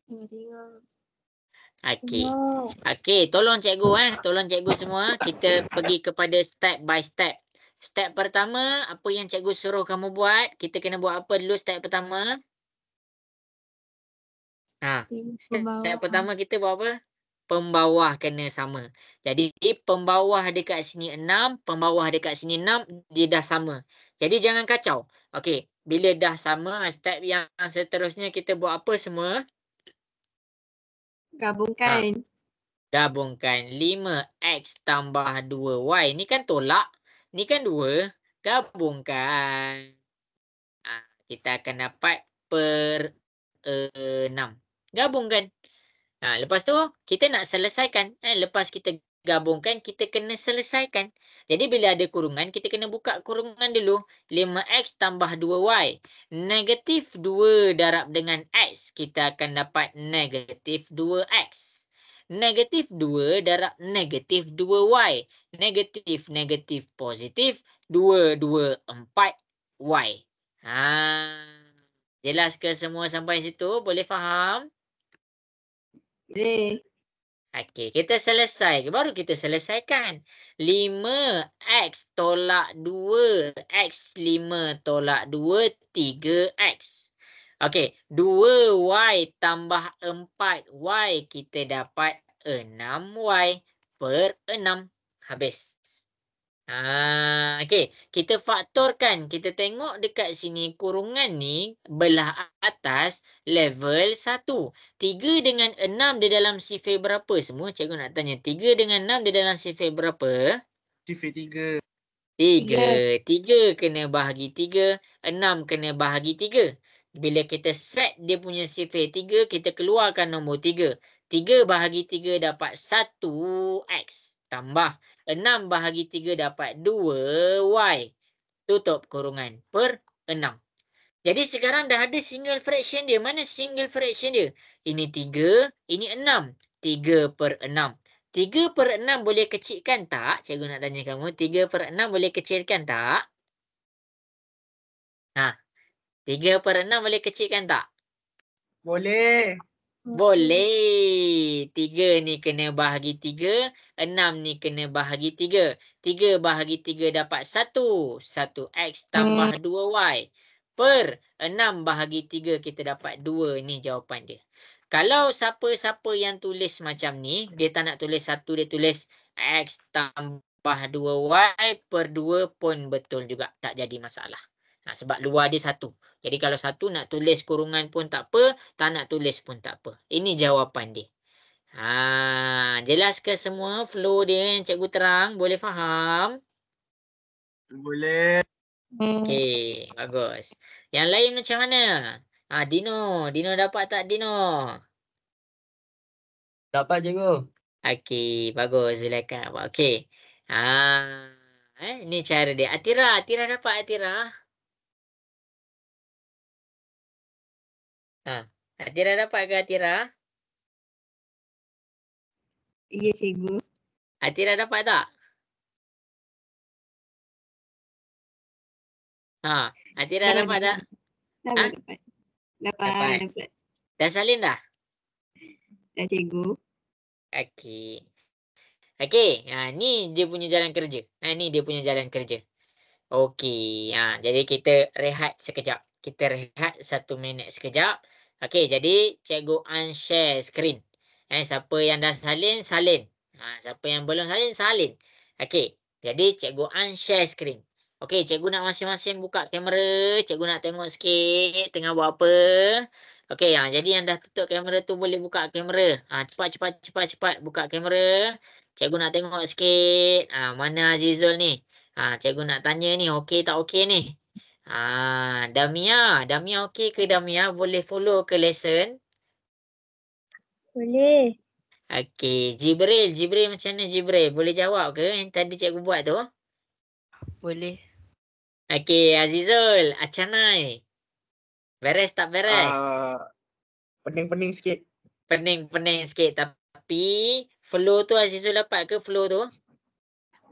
Tengok. Okey. Okey, tolong cikgu Tolong cikgu semua. Kita pergi kepada step by step. Step pertama, apa yang cikgu suruh kamu buat? Kita kena buat apa dulu step pertama? Step pertama kita buat apa? Pembawah kena sama. Jadi, pembawah dekat sini 6, pembawah dekat sini 6, dia dah sama. Jadi, jangan kacau. Okey, bila dah sama, step yang seterusnya kita buat apa semua? Gabungkan. Gabungkan 5x tambah 2y. Ni kan tolak. Ni kan 2. Gabungkan. Kita akan dapat per 6. Gabungkan. Lepas tu, kita nak selesaikan. Lepas kita gabungkan, kita kena selesaikan. Jadi, bila ada kurungan, kita kena buka kurungan dulu. 5x tambah 2y. Negatif 2 darab dengan x. Kita akan dapat negatif 2x. Negatif 2 darab negatif 2y. Negatif positif. 2, 2, 4y. Jelas ke semua sampai situ? Boleh faham? Boleh. Okey, kita selesai. Baru kita selesaikan. 5x tolak 2. X 5 tolak 2. 3x. Okey, 2y tambah 4y. Kita dapat 6y per 6. Habis. Okey, kita faktorkan. Kita tengok dekat sini kurungan ni belah atas level 1. 3 dengan 6 di dalam sifir berapa semua? Cikgu nak tanya. 3 dengan 6 di dalam sifir berapa? Sifir 3. 3. 3 kena bahagi 3. 6 kena bahagi 3. Bila kita set dia punya sifir 3, kita keluarkan nombor 3. 3 bahagi 3 dapat 1x. Tambah 6 bahagi 3 dapat 2y. Tutup kurungan per 6. Jadi sekarang dah ada single fraction dia. Mana single fraction dia? Ini 3, ini 6. 3 per 6. 3 per 6 boleh kecilkan tak? Cikgu nak tanya kamu. 3 per 6 boleh kecilkan tak? 3 per 6 boleh kecilkan tak? Boleh. Boleh. 3 ni kena bahagi 3. 6 ni kena bahagi 3. 3 bahagi 3 dapat 1. 1x tambah 2y. Per 6 bahagi 3 kita dapat 2. Ni jawapan dia. Kalau siapa-siapa yang tulis macam ni, dia tak nak tulis 1, dia tulis x tambah 2y per 2 pun betul juga. Tak jadi masalah. Sebab luar dia 1. Jadi kalau 1 nak tulis kurungan pun tak apa, tak nak tulis pun tak apa. Ini jawapan dia. Jelas ke semua flow dia yang cikgu terang? Boleh faham? Boleh. Okey, bagus. Yang lain macam mana? Dino. Dino dapat tak Dino? Dapat cikgu. Okey, bagus Zulaika. Okey. Ni cara dia. Atira dapat Atira? Atira dapat ke Atira? Ya, cikgu. Atira dapat tak? Atira dapat tak? Dapat. Dah salin dah? Dah, cikgu. Okey. Okey, ni dia punya jalan kerja. Ni dia punya jalan kerja. Okey, jadi kita rehat sekejap. Kita rehat 1 minit sekejap. Okey, jadi cikgu unshare screen. Siapa yang dah salin, salin. Siapa yang belum salin, salin. Okey, jadi cikgu unshare screen. Okey, cikgu nak masing-masing buka kamera. Cikgu nak tengok sikit tengah buat apa. Okey, jadi yang dah tutup kamera tu boleh buka kamera. Cepat buka kamera. Cikgu nak tengok sikit. Mana Azizul ni? Cikgu nak tanya ni, okey tak okey ni? Damia. Damia okey ke Damia? Boleh follow ke lesson? Boleh. Okey, Jibril. Jibril macam mana Jibril? Boleh jawab ke yang tadi cikgu buat tu? Boleh. Okey, Azizul. Acanai. Beres tak beres? Pening-pening sikit. Pening-pening sikit. Tapi flow tu Azizul dapat ke flow tu?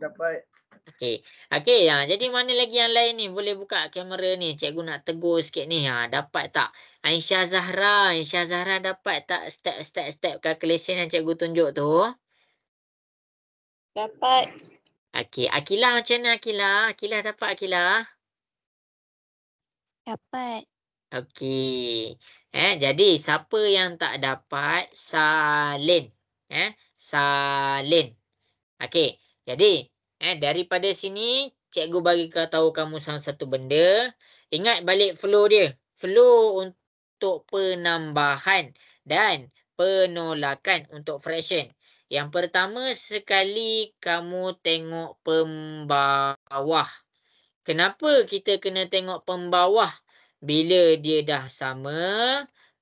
Dapat. Okey. Jadi mana lagi yang lain ni? Boleh buka kamera ni. Cikgu nak tegur sikit ni. Dapat tak? Aisyah Zahra dapat tak step calculation yang cikgu tunjuk tu? Dapat. Okey. Akilah macam mana Akilah? Akilah dapat Akilah? Dapat. Okey. Jadi siapa yang tak dapat salin. Salin. Okey. Jadi daripada sini cikgu bagi tahu kamu satu benda. Ingat balik flow dia. Flow untuk penambahan dan penolakan untuk fraction. Yang pertama sekali kamu tengok pembawah. Kenapa kita kena tengok pembawah? Bila dia dah sama,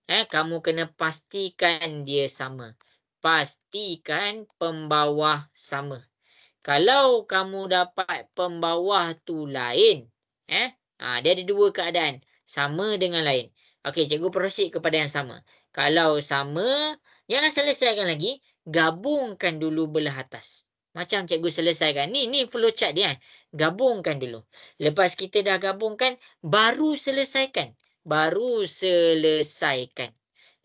kamu kena pastikan dia sama. Pastikan pembawah sama. Kalau kamu dapat pembawah tu lain, dia ada dua keadaan. Sama dengan lain. Okey, cikgu proceed kepada yang sama. Kalau sama, jangan selesaikan lagi. Gabungkan dulu belah atas. Macam cikgu selesaikan. Ni flow chart dia. Gabungkan dulu. Lepas kita dah gabungkan, baru selesaikan.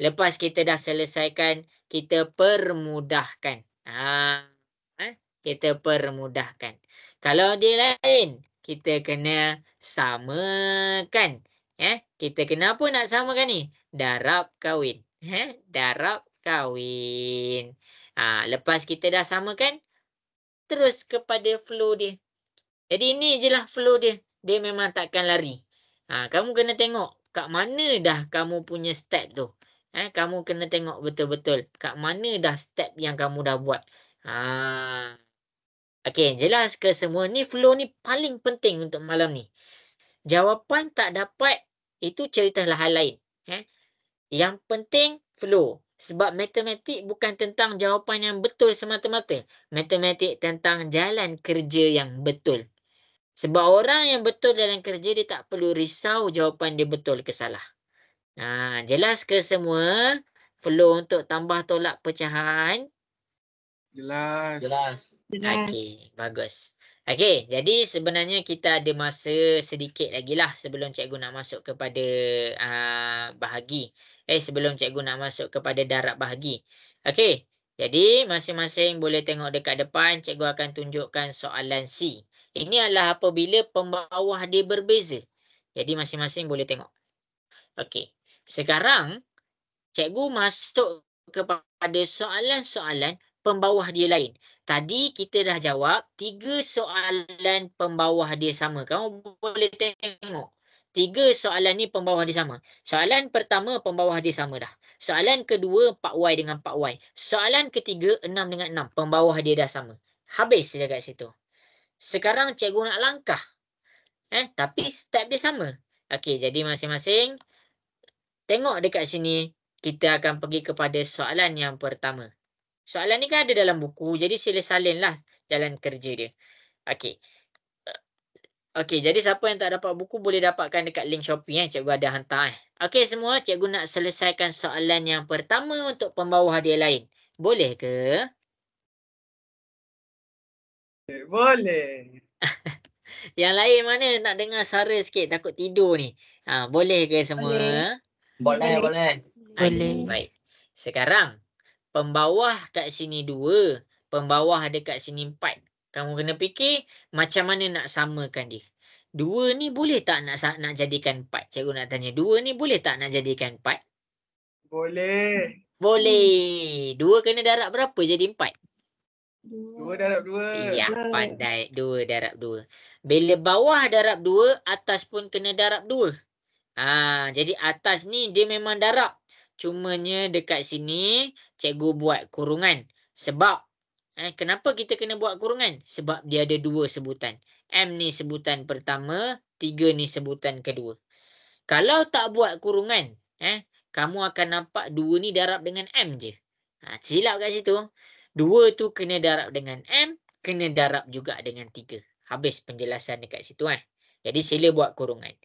Lepas kita dah selesaikan, kita permudahkan. Kita permudahkan. Kalau dia lain, kita kena samakan. Kita kenapa nak samakan ni? Darab kawin. Darab kawin. Lepas kita dah samakan, terus kepada flow dia. Jadi ini je lah flow dia. Dia memang takkan lari. Kamu kena tengok kat mana dah kamu punya step tu. Kamu kena tengok betul-betul kat mana dah step yang kamu dah buat. Okey, jelas ke semua? Ni flow ni paling penting untuk malam ni. Jawapan tak dapat, itu ceritalah hal lain. Yang penting flow. Sebab matematik bukan tentang jawapan yang betul semata-mata. Matematik tentang jalan kerja yang betul. Sebab orang yang betul dalam kerja, dia tak perlu risau jawapan dia betul ke salah. Jelas ke semua? Flow untuk tambah tolak pecahan. Jelas. Okey, bagus. Okey, jadi sebenarnya kita ada masa sedikit lagi lah sebelum cikgu nak masuk kepada bahagi. Sebelum cikgu nak masuk kepada darab bahagi. Okey, jadi masing-masing boleh tengok dekat depan. Cikgu akan tunjukkan soalan C. Ini adalah apabila pembawah dia berbeza. Jadi masing-masing boleh tengok. Okey, sekarang cikgu masuk kepada soalan-soalan pembawah dia lain. Tadi kita dah jawab 3 soalan pembawah dia sama. Kamu boleh tengok. 3 soalan ni pembawah dia sama. Soalan pertama pembawah dia sama dah. Soalan kedua 4Y dengan 4Y. Soalan ketiga 6 dengan 6. Pembawah dia dah sama. Habis dia kat situ. Sekarang cikgu nak langkah. Tapi step dia sama. Okey, jadi masing-masing tengok dekat sini. Kita akan pergi kepada soalan yang pertama. Soalan ni kan ada dalam buku. Jadi sila salinlah jalan kerja dia. Okey. Okey, jadi siapa yang tak dapat buku boleh dapatkan dekat link Shopee. Cikgu ada hantar. Okey semua, cikgu nak selesaikan soalan yang pertama untuk pembawah dia lain. Boleh ke? Boleh. Yang lain mana nak dengar suara sikit, takut tidur ni. Boleh ke semua? Boleh. Okey, baik. Sekarang pembawah kat sini 2, pembawah dekat sini 4. Kamu kena fikir macam mana nak samakan dia. 2 ni boleh tak nak jadikan 4? Cikgu nak tanya, 2 ni boleh tak nak jadikan 4? Boleh. Boleh. 2 kena darab berapa jadi 4? 2 darab 2. Ya, Dua. pandai. 2 darab 2. Bila bawah darab 2, atas pun kena darab 2. Jadi atas ni dia memang darab. Cumanya dekat sini cikgu buat kurungan. Sebab kenapa kita kena buat kurungan? Sebab dia ada 2 sebutan. M ni sebutan pertama, 3 ni sebutan kedua. Kalau tak buat kurungan, kamu akan nampak 2 ni darab dengan M je. Silap kat situ. 2 tu kena darab dengan M, kena darab juga dengan 3. Habis penjelasan dekat situ. Jadi sila buat kurungan.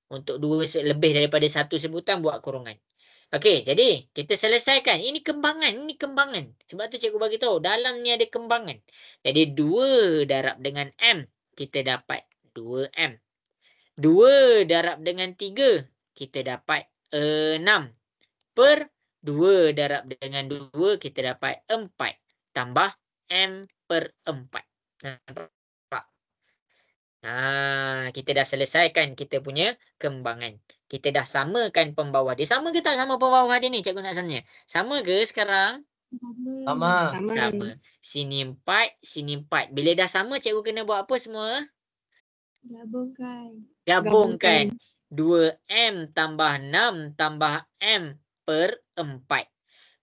Untuk 2 lebih daripada 1 sebutan buat kurungan. Okey, jadi kita selesaikan. Ini kembangan. Sebab tu cikgu bagi tahu dalam ni ada kembangan. Jadi 2 darab dengan M, kita dapat 2M. 2 darab dengan 3, kita dapat 6. Per 2 darab dengan 2, kita dapat 4. Tambah M per 4. Nampak? Kita dah selesaikan kita punya kembangan. Kita dah samakan pembawah dia. Sama ke tak sama pembawah dia ni? Cikgu nak tanya. Sama ke sekarang? Sama. Sama. Sini 4, sini 4. Bila dah sama, cikgu kena buat apa semua? Gabungkan. 2M tambah 6 tambah M per 4.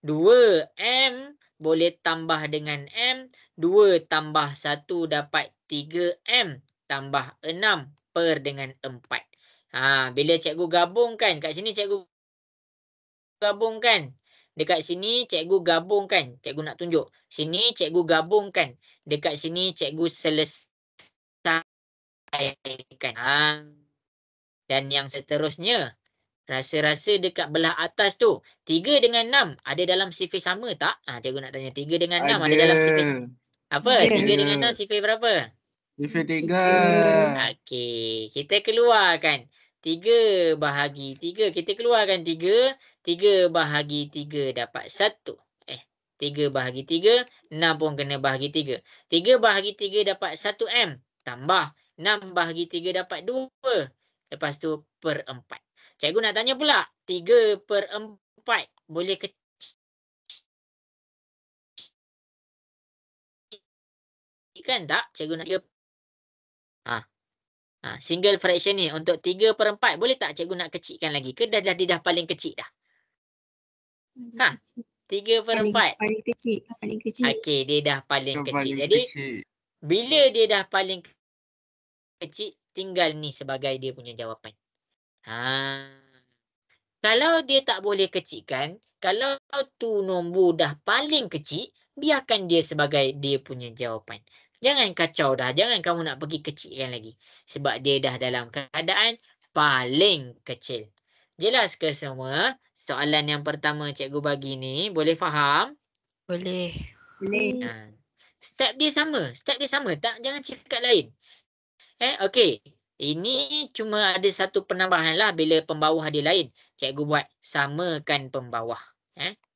2M boleh tambah dengan M. 2 tambah 1 dapat 3M. Tambah 6 per dengan 4. Bila cikgu gabungkan. Kat sini cikgu gabungkan. Dekat sini cikgu gabungkan. Cikgu nak tunjuk. Sini cikgu gabungkan. Dekat sini cikgu selesaikan. Dan yang seterusnya. Rasa-rasa dekat belah atas tu. 3 dengan 6 ada dalam sifir sama tak? Cikgu nak tanya. 3 dengan 6 ada dalam sifir sama. Apa? 3 dengan 6 sifir berapa? Sifir 3. Okey. Kita keluarkan. 3 bahagi 3. Kita keluarkan 3. 3 bahagi 3 dapat 1. 3 bahagi 3. 6 pun kena bahagi 3. 3 bahagi 3 dapat 1M. Tambah 6 bahagi 3 dapat 2. Lepas tu per 4. Cikgu nak tanya pula. 3 per 4 boleh kecilkan tak? Cikgu nak single fraction ni untuk 3 per 4 boleh tak cikgu nak kecilkan lagi? Ke dia dah paling kecil dah? 3 per 4. Paling kecil. Okey, dia dah paling kecil. Paling Jadi kecil. bila dia dah paling kecil, tinggal ni sebagai dia punya jawapan. Kalau dia tak boleh kecilkan, kalau tu nombor dah paling kecil, biarkan dia sebagai dia punya jawapan. Jangan kacau dah. Jangan kamu nak pergi kecilkan lagi. Sebab dia dah dalam keadaan paling kecil. Jelas ke semua? Soalan yang pertama cikgu bagi ni, boleh faham? Boleh. Step dia sama. Tak, jangan cakap lain. Okey. Ini cuma ada satu penambahan lah bila pembawah dia lain. Cikgu buat samakan pembawah.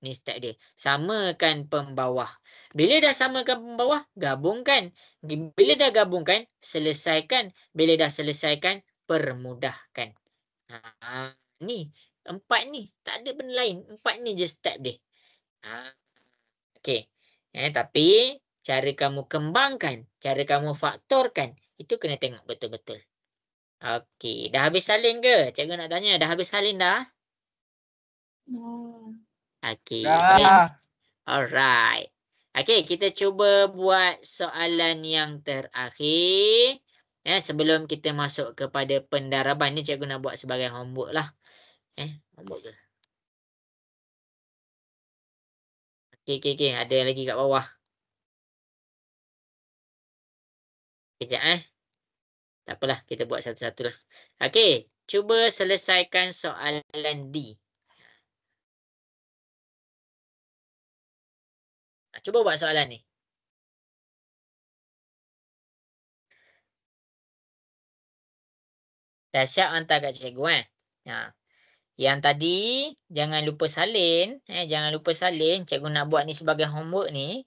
Ni step dia. Samakan pembawah. Bila dah samakan pembawah, gabungkan. Bila dah gabungkan, selesaikan. Bila dah selesaikan, permudahkan. Ni. 4 ni. Tak ada benda lain. 4 ni je step dia. Okey. Tapi cara kamu kembangkan, cara kamu faktorkan, itu kena tengok betul-betul. Okey. Dah habis salin ke? Cikgu nak tanya. Dah habis salin dah? Okey. Dah. Alright. Okey. Kita cuba buat soalan yang terakhir. Sebelum kita masuk kepada pendaraban. Ni cikgu nak buat sebagai homework lah. Homework ke? Okey. Ada lagi kat bawah. Kejap Tak apalah, kita buat satu-satu lah. Okey, cuba selesaikan soalan D. Cuba buat soalan ni. Dah siap hantar kat cikgu Yang tadi, jangan lupa salin. Jangan lupa salin. Cikgu nak buat ni sebagai homework ni.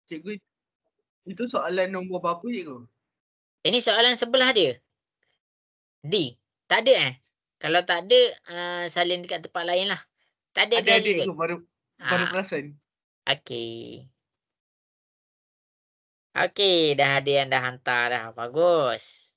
Cikgu, itu soalan nombor berapa cikgu? Ini soalan sebelah dia. D. Tak ada Kalau tak ada, salin dekat tempat lain lah. Tak ada Ada gaji ke? cikgu baru Baru Ah, perasan. okey. Okey, dah ada yang dah hantar dah. Bagus.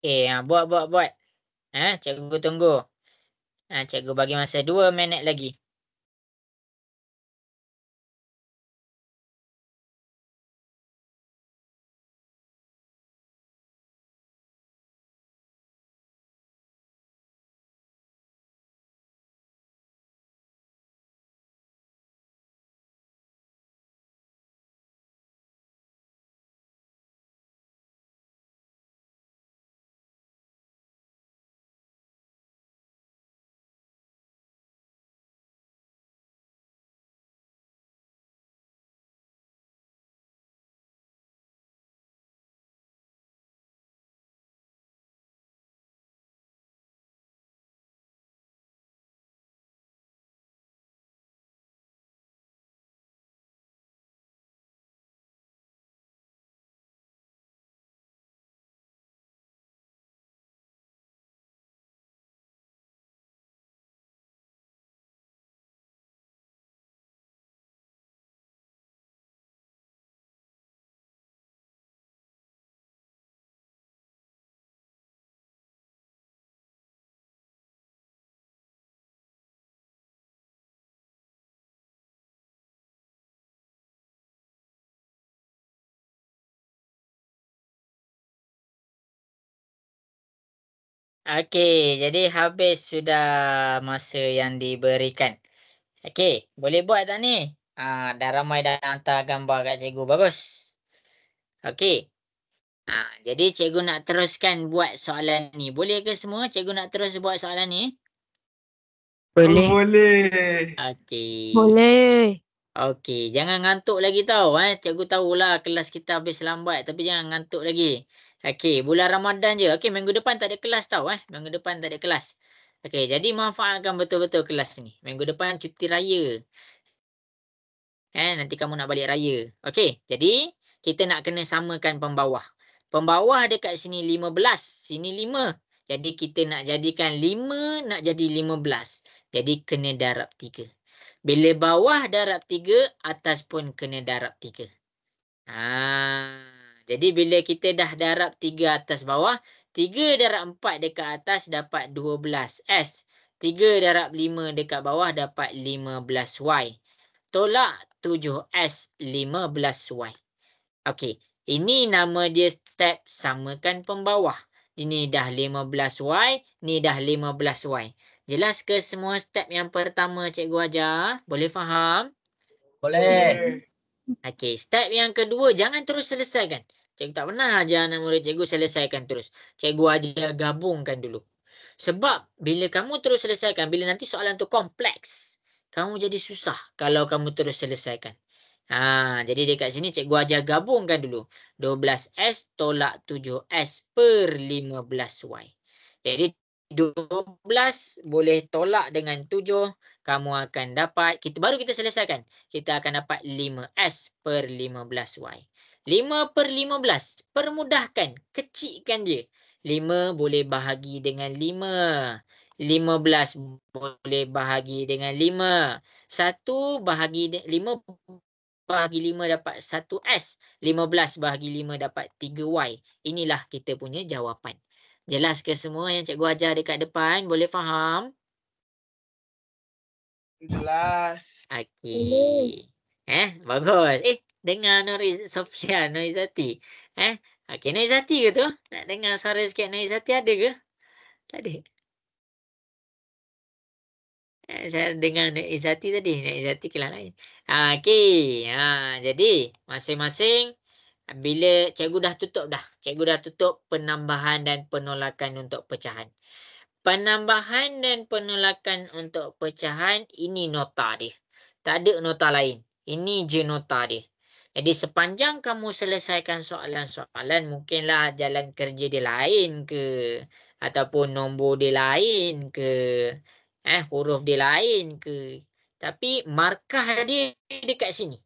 Okey, buat. Cikgu tunggu. Cikgu bagi masa 2 minit lagi. Okey, jadi habis sudah masa yang diberikan. Okey, boleh buat tak ni? Dah ramai dah hantar gambar kat cikgu. Bagus. Okey. Jadi cikgu nak teruskan buat soalan ni. Boleh ke semua cikgu nak terus buat soalan ni? Boleh. Boleh. Okey. Boleh. Okey, jangan ngantuk lagi tau. Cikgu tahulah kelas kita habis lambat tapi jangan ngantuk lagi. Okey, bulan Ramadan je. Okey, minggu depan tak ada kelas tau. Minggu depan tak ada kelas. Okey, jadi manfaatkan betul-betul kelas ni. Minggu depan cuti raya. Nanti kamu nak balik raya. Okey, jadi kita nak kena samakan pembawah. Pembawah dekat sini 15, sini 5. Jadi kita nak jadikan 5 nak jadi 15. Jadi kena darab 3. Bila bawah darab 3, atas pun kena darab 3. Jadi bila kita dah darab 3 atas bawah, 3 darab 4 dekat atas dapat 12S. 3 darab 5 dekat bawah dapat 15Y. Tolak 7S 15Y. Okey, ini nama dia step samakan pembawah. Ini dah 15Y, ni dah 15Y. Jelas ke semua step yang pertama cikgu ajar? Boleh faham? Boleh. Okey, step yang kedua jangan terus selesaikan. Cikgu tak pernah ajar anak murid cikgu selesaikan terus. Cikgu ajar gabungkan dulu. Sebab bila kamu terus selesaikan, bila nanti soalan tu kompleks, kamu jadi susah kalau kamu terus selesaikan. Jadi dekat sini cikgu ajar gabungkan dulu. 12S tolak 7S per 15Y. Jadi 12 boleh tolak dengan 7, kamu akan dapat, kita selesaikan. Kita akan dapat 5S per 15Y. 5 per 15, permudahkan, kecilkan dia. 5 boleh bahagi dengan 5. 15 boleh bahagi dengan 5. 1 bahagi 5 bahagi 5 dapat 1S. 15 bahagi 5 dapat 3Y. Inilah kita punya jawapan. Jelas ke semua yang cikgu ajar dekat depan? Boleh faham? Jelas. Okey. Bagus. Dengar Sofia, Norizati. Okey, Norizati ke tu? Nak dengar suara sikit Norizati ada ke? Tak ada. Saya dengar Norizati tadi. Norizati kelas lain. Okey. Jadi masing-masing bila cikgu dah tutup dah. Cikgu dah tutup penambahan dan penolakan untuk pecahan. Penambahan dan penolakan untuk pecahan, ini nota dia. Tak ada nota lain. Ini je nota dia. Jadi sepanjang kamu selesaikan soalan-soalan, mungkinlah jalan kerja dia lain ke, ataupun nombor dia lain ke, huruf dia lain ke. Tapi markah dia dekat sini.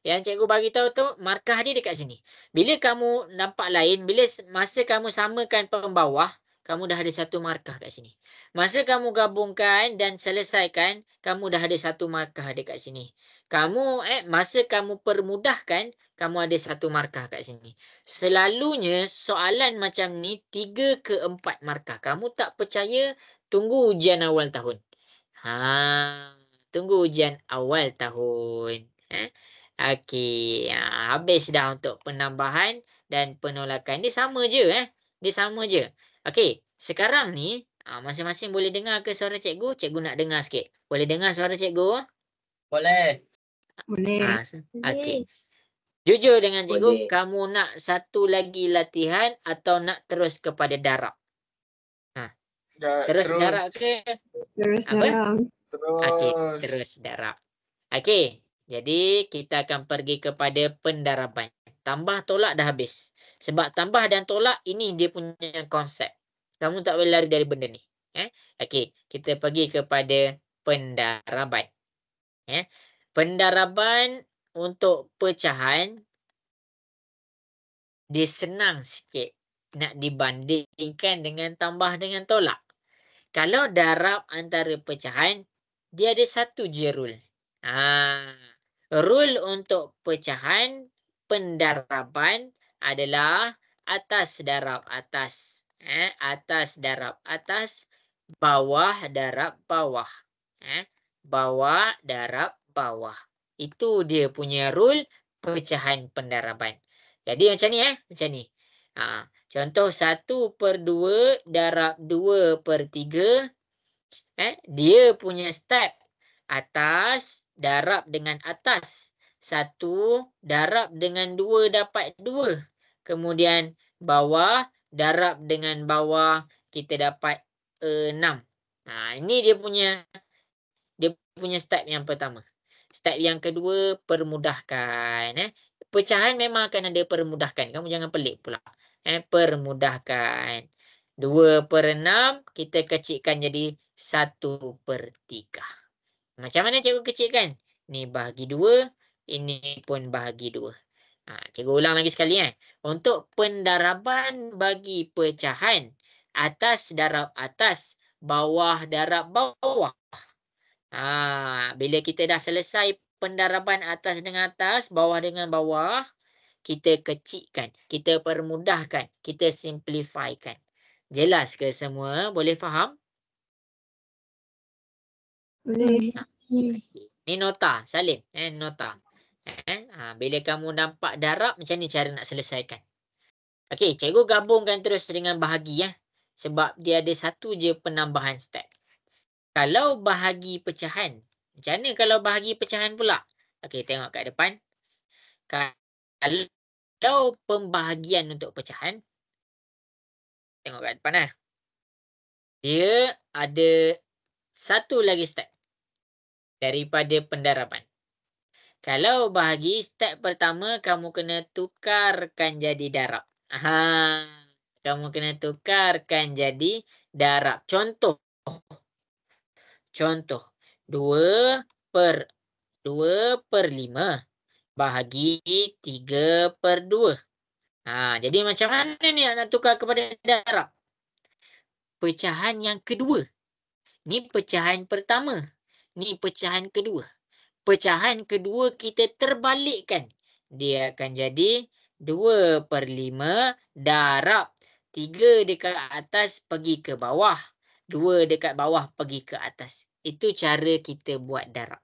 Yang cikgu bagi tahu tu, markah dia dekat sini. Bila kamu nampak lain, bila masa kamu samakan pembawah, kamu dah ada satu markah kat sini. Masa kamu gabungkan dan selesaikan, kamu dah ada satu markah dekat sini. Masa kamu permudahkan, kamu ada satu markah kat sini. Selalunya soalan macam ni 3 ke 4 markah. Kamu tak percaya, tunggu ujian awal tahun. Tunggu ujian awal tahun. Okey, habis dah untuk penambahan dan penolakan. Dia sama je. Dia sama je. Okey, sekarang ni masing-masing boleh dengar ke suara cikgu? Cikgu nak dengar sikit. Boleh dengar suara cikgu? Boleh. Boleh. Okey. Jujur dengan cikgu, Boleh. kamu nak satu lagi latihan atau nak terus kepada darab? Terus darab ke? Terus Apa? dalam. Okey, terus darab. Okey, jadi kita akan pergi kepada pendaraban. Tambah tolak dah habis. Sebab tambah dan tolak ini dia punya konsep. Kamu tak boleh lari dari benda ni. Okey, kita pergi kepada pendaraban. Pendaraban untuk pecahan dia senang sikit nak dibandingkan dengan tambah dengan tolak. Kalau darab antara pecahan, dia ada satu je rule. Rule untuk pecahan pendaraban adalah atas darab atas. Atas darab atas, bawah darab bawah. Bawah darab bawah. Itu dia punya rule pecahan pendaraban. Jadi macam ni. Macam ni. Contoh 1/2 darab 2/3. Dia punya step atas darab dengan atas. 1 darab dengan 2 dapat 2. Kemudian bawah darab dengan bawah kita dapat 6. Ini dia punya step yang pertama. Step yang kedua, permudahkan. Pecahan memang akan ada permudahkan. Kamu jangan pelik pula. Permudahkan. 2/6 kita kecilkan jadi 1/3. Macam mana cikgu kecilkan? Ni bahagi 2, ini pun bahagi 2. Cikgu ulang lagi sekali. Untuk pendaraban bagi pecahan, atas darab atas, bawah darab bawah. Bila kita dah selesai pendaraban atas dengan atas, bawah dengan bawah, kita kecilkan, kita permudahkan, kita simplifykan. Jelas ke semua? Boleh faham? Boleh. Ni nota, Salim. Nota. Bila kamu nampak darab, macam ni cara nak selesaikan. Okey, cikgu gabungkan terus dengan bahagi. Sebab dia ada satu je penambahan step. Kalau bahagi pecahan, macam mana kalau bahagi pecahan pula? Okey, tengok kat depan. Kalau pembahagian untuk pecahan, tengok kat depan. Dia ada satu lagi step daripada pendaraban. Kalau bahagi, step pertama kamu kena tukarkan jadi darab. Kamu kena tukarkan jadi darab. Contoh. 2/5 bahagi 3/2. Jadi macam mana ni nak tukar kepada darab? Pecahan yang kedua. Ni pecahan pertama. Ni pecahan kedua. Pecahan kedua kita terbalikkan. Dia akan jadi 2/5 darab 3 dekat atas pergi ke bawah. 2 dekat bawah pergi ke atas. Itu cara kita buat darab.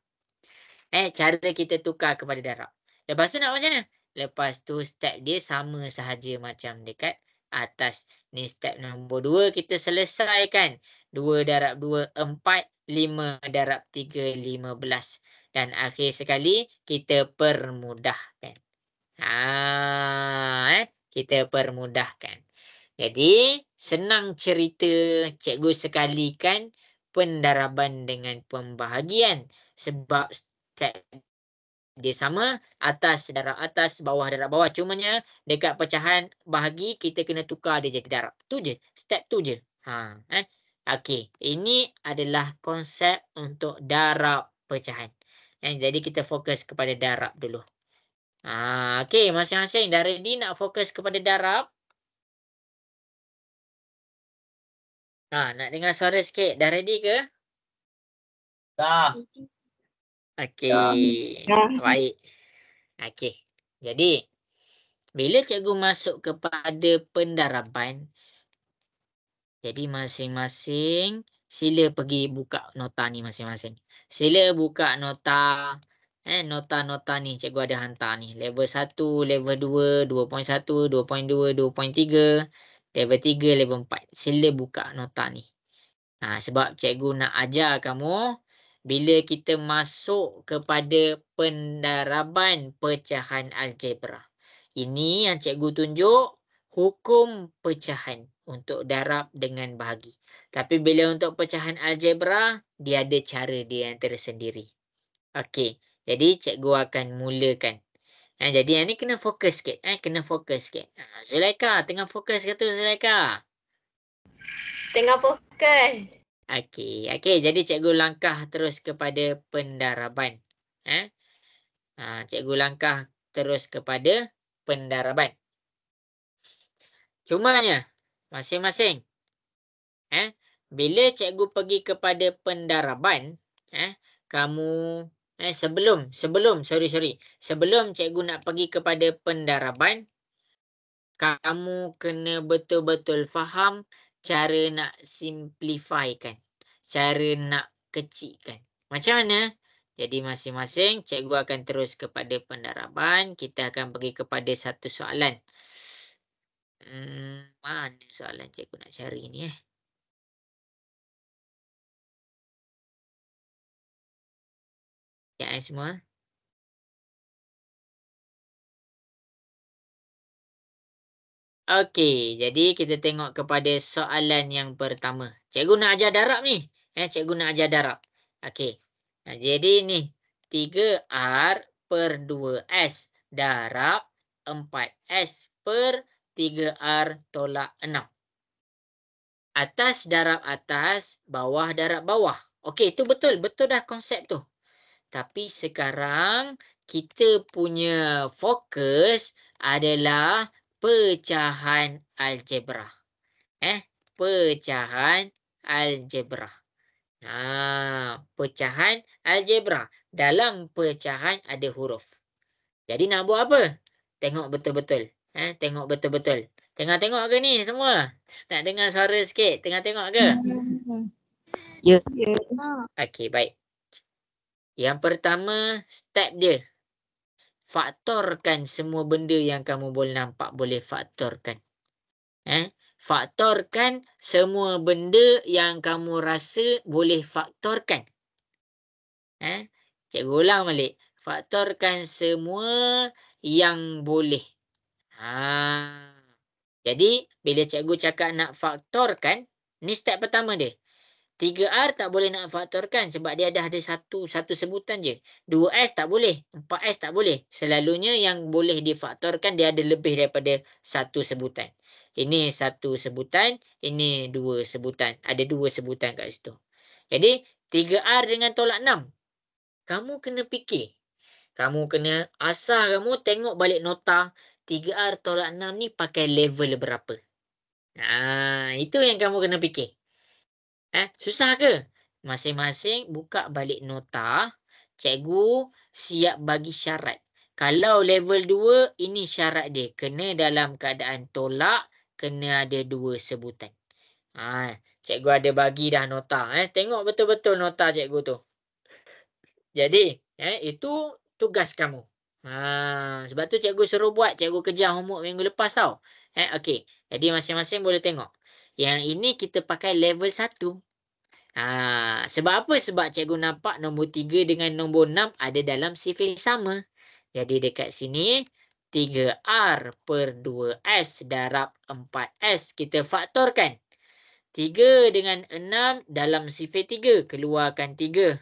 Cara kita tukar kepada darab. Lepas tu nak macam mana? Lepas tu step dia sama sahaja macam dekat atas. Ni step nombor 2 kita selesaikan. 2 darab 2, 4. 5 darab 3, 15. Dan akhir sekali kita permudahkan. Kita permudahkan. Jadi senang cerita cikgu sekalikan pendaraban dengan pembahagian. Sebab step dia sama, atas darab atas, bawah darab bawah. Cumanya dekat pecahan bahagi kita kena tukar dia jadi darab. Tu je, step tu je. Okey, ini adalah konsep untuk darab pecahan. Jadi kita fokus kepada darab dulu. Okey, masing-masing dah ready nak fokus kepada darab? Nak dengar suara sikit. Dah ready ke? Dah. Okey. Dah. Baik. Okey. Jadi, bila cikgu masuk kepada pendaraban, jadi masing-masing sila pergi buka nota ni masing-masing. Sila buka nota. Nota-nota ni cikgu ada hantar ni. Level 1, level 2, 2.1, 2.2, 2.3, level 3, level 4. Sila buka nota ni. Sebab cikgu nak ajar kamu bila kita masuk kepada pendaraban pecahan algebra. Ini yang cikgu tunjuk hukum pecahan untuk darab dengan bahagi. Tapi bila untuk pecahan algebra, dia ada cara dia yang tersendiri. Okey, jadi cikgu akan mulakan. Jadi yang ni kena fokus sikit. Kena fokus sikit. Zulaika, tengah fokus ke tu Zulaika? Tengah fokus. Okey, jadi cikgu langkah terus kepada pendaraban. Cikgu langkah terus kepada pendaraban. Cumanya masing-masing bila cikgu pergi kepada pendaraban, kamu sebelum cikgu nak pergi kepada pendaraban, kamu kena betul-betul faham cara nak simplifykan, cara nak kecilkan. Macam mana? Jadi masing-masing cikgu akan terus kepada pendaraban. Kita akan pergi kepada satu soalan. Mana soalan cikgu nak cari ni Ya semua. Okey, jadi kita tengok kepada soalan yang pertama. Cikgu nak ajar darab ni. Cikgu nak ajar darab. Okey. Jadi ni 3R per 2S darab 4S per 3R tolak 6. Atas darab atas, bawah darab bawah. Okey, tu betul. Betul dah konsep tu. Tapi sekarang kita punya fokus adalah pecahan algebra. Pecahan algebra. Pecahan algebra. Dalam pecahan ada huruf. Jadi nak buat apa? Tengok betul-betul. Tengok betul-betul. Tengah tengok ke ni semua? Nak dengar suara sikit? Tengah tengok ke? Ya. Okey, baik. Yang pertama, step dia. Faktorkan semua benda yang kamu boleh nampak, boleh faktorkan. Faktorkan semua benda yang kamu rasa boleh faktorkan. Cikgu ulang balik. Faktorkan semua yang boleh. Jadi, bila cikgu cakap nak faktorkan, ni step pertama dia. 3R tak boleh nak faktorkan sebab dia dah ada satu sebutan je. 2S tak boleh, 4S tak boleh. Selalunya yang boleh difaktorkan dia ada lebih daripada satu sebutan. Ini satu sebutan, ini dua sebutan. Ada dua sebutan kat situ. Jadi 3R dengan tolak 6. Kamu kena fikir. Kamu kena asal kamu tengok balik nota 3R tolak 6 ni pakai level berapa. Itu yang kamu kena fikir. Susah ke? Masing-masing buka balik nota. Cikgu siap bagi syarat. Kalau level 2, ini syarat dia. Kena dalam keadaan tolak, kena ada dua sebutan. Cikgu ada bagi dah nota. Tengok betul-betul nota cikgu tu. Jadi, itu tugas kamu. Sebab tu cikgu suruh buat. Cikgu kejar homework minggu lepas tau. Okey. Jadi, masing-masing boleh tengok. Yang ini kita pakai level 1. Sebab apa? Sebab cikgu nampak nombor 3 dengan nombor 6 ada dalam sifar sama. Jadi dekat sini 3R per 2S darab 4S. Kita faktorkan. 3 dengan 6 dalam sifar 3. Keluarkan 3.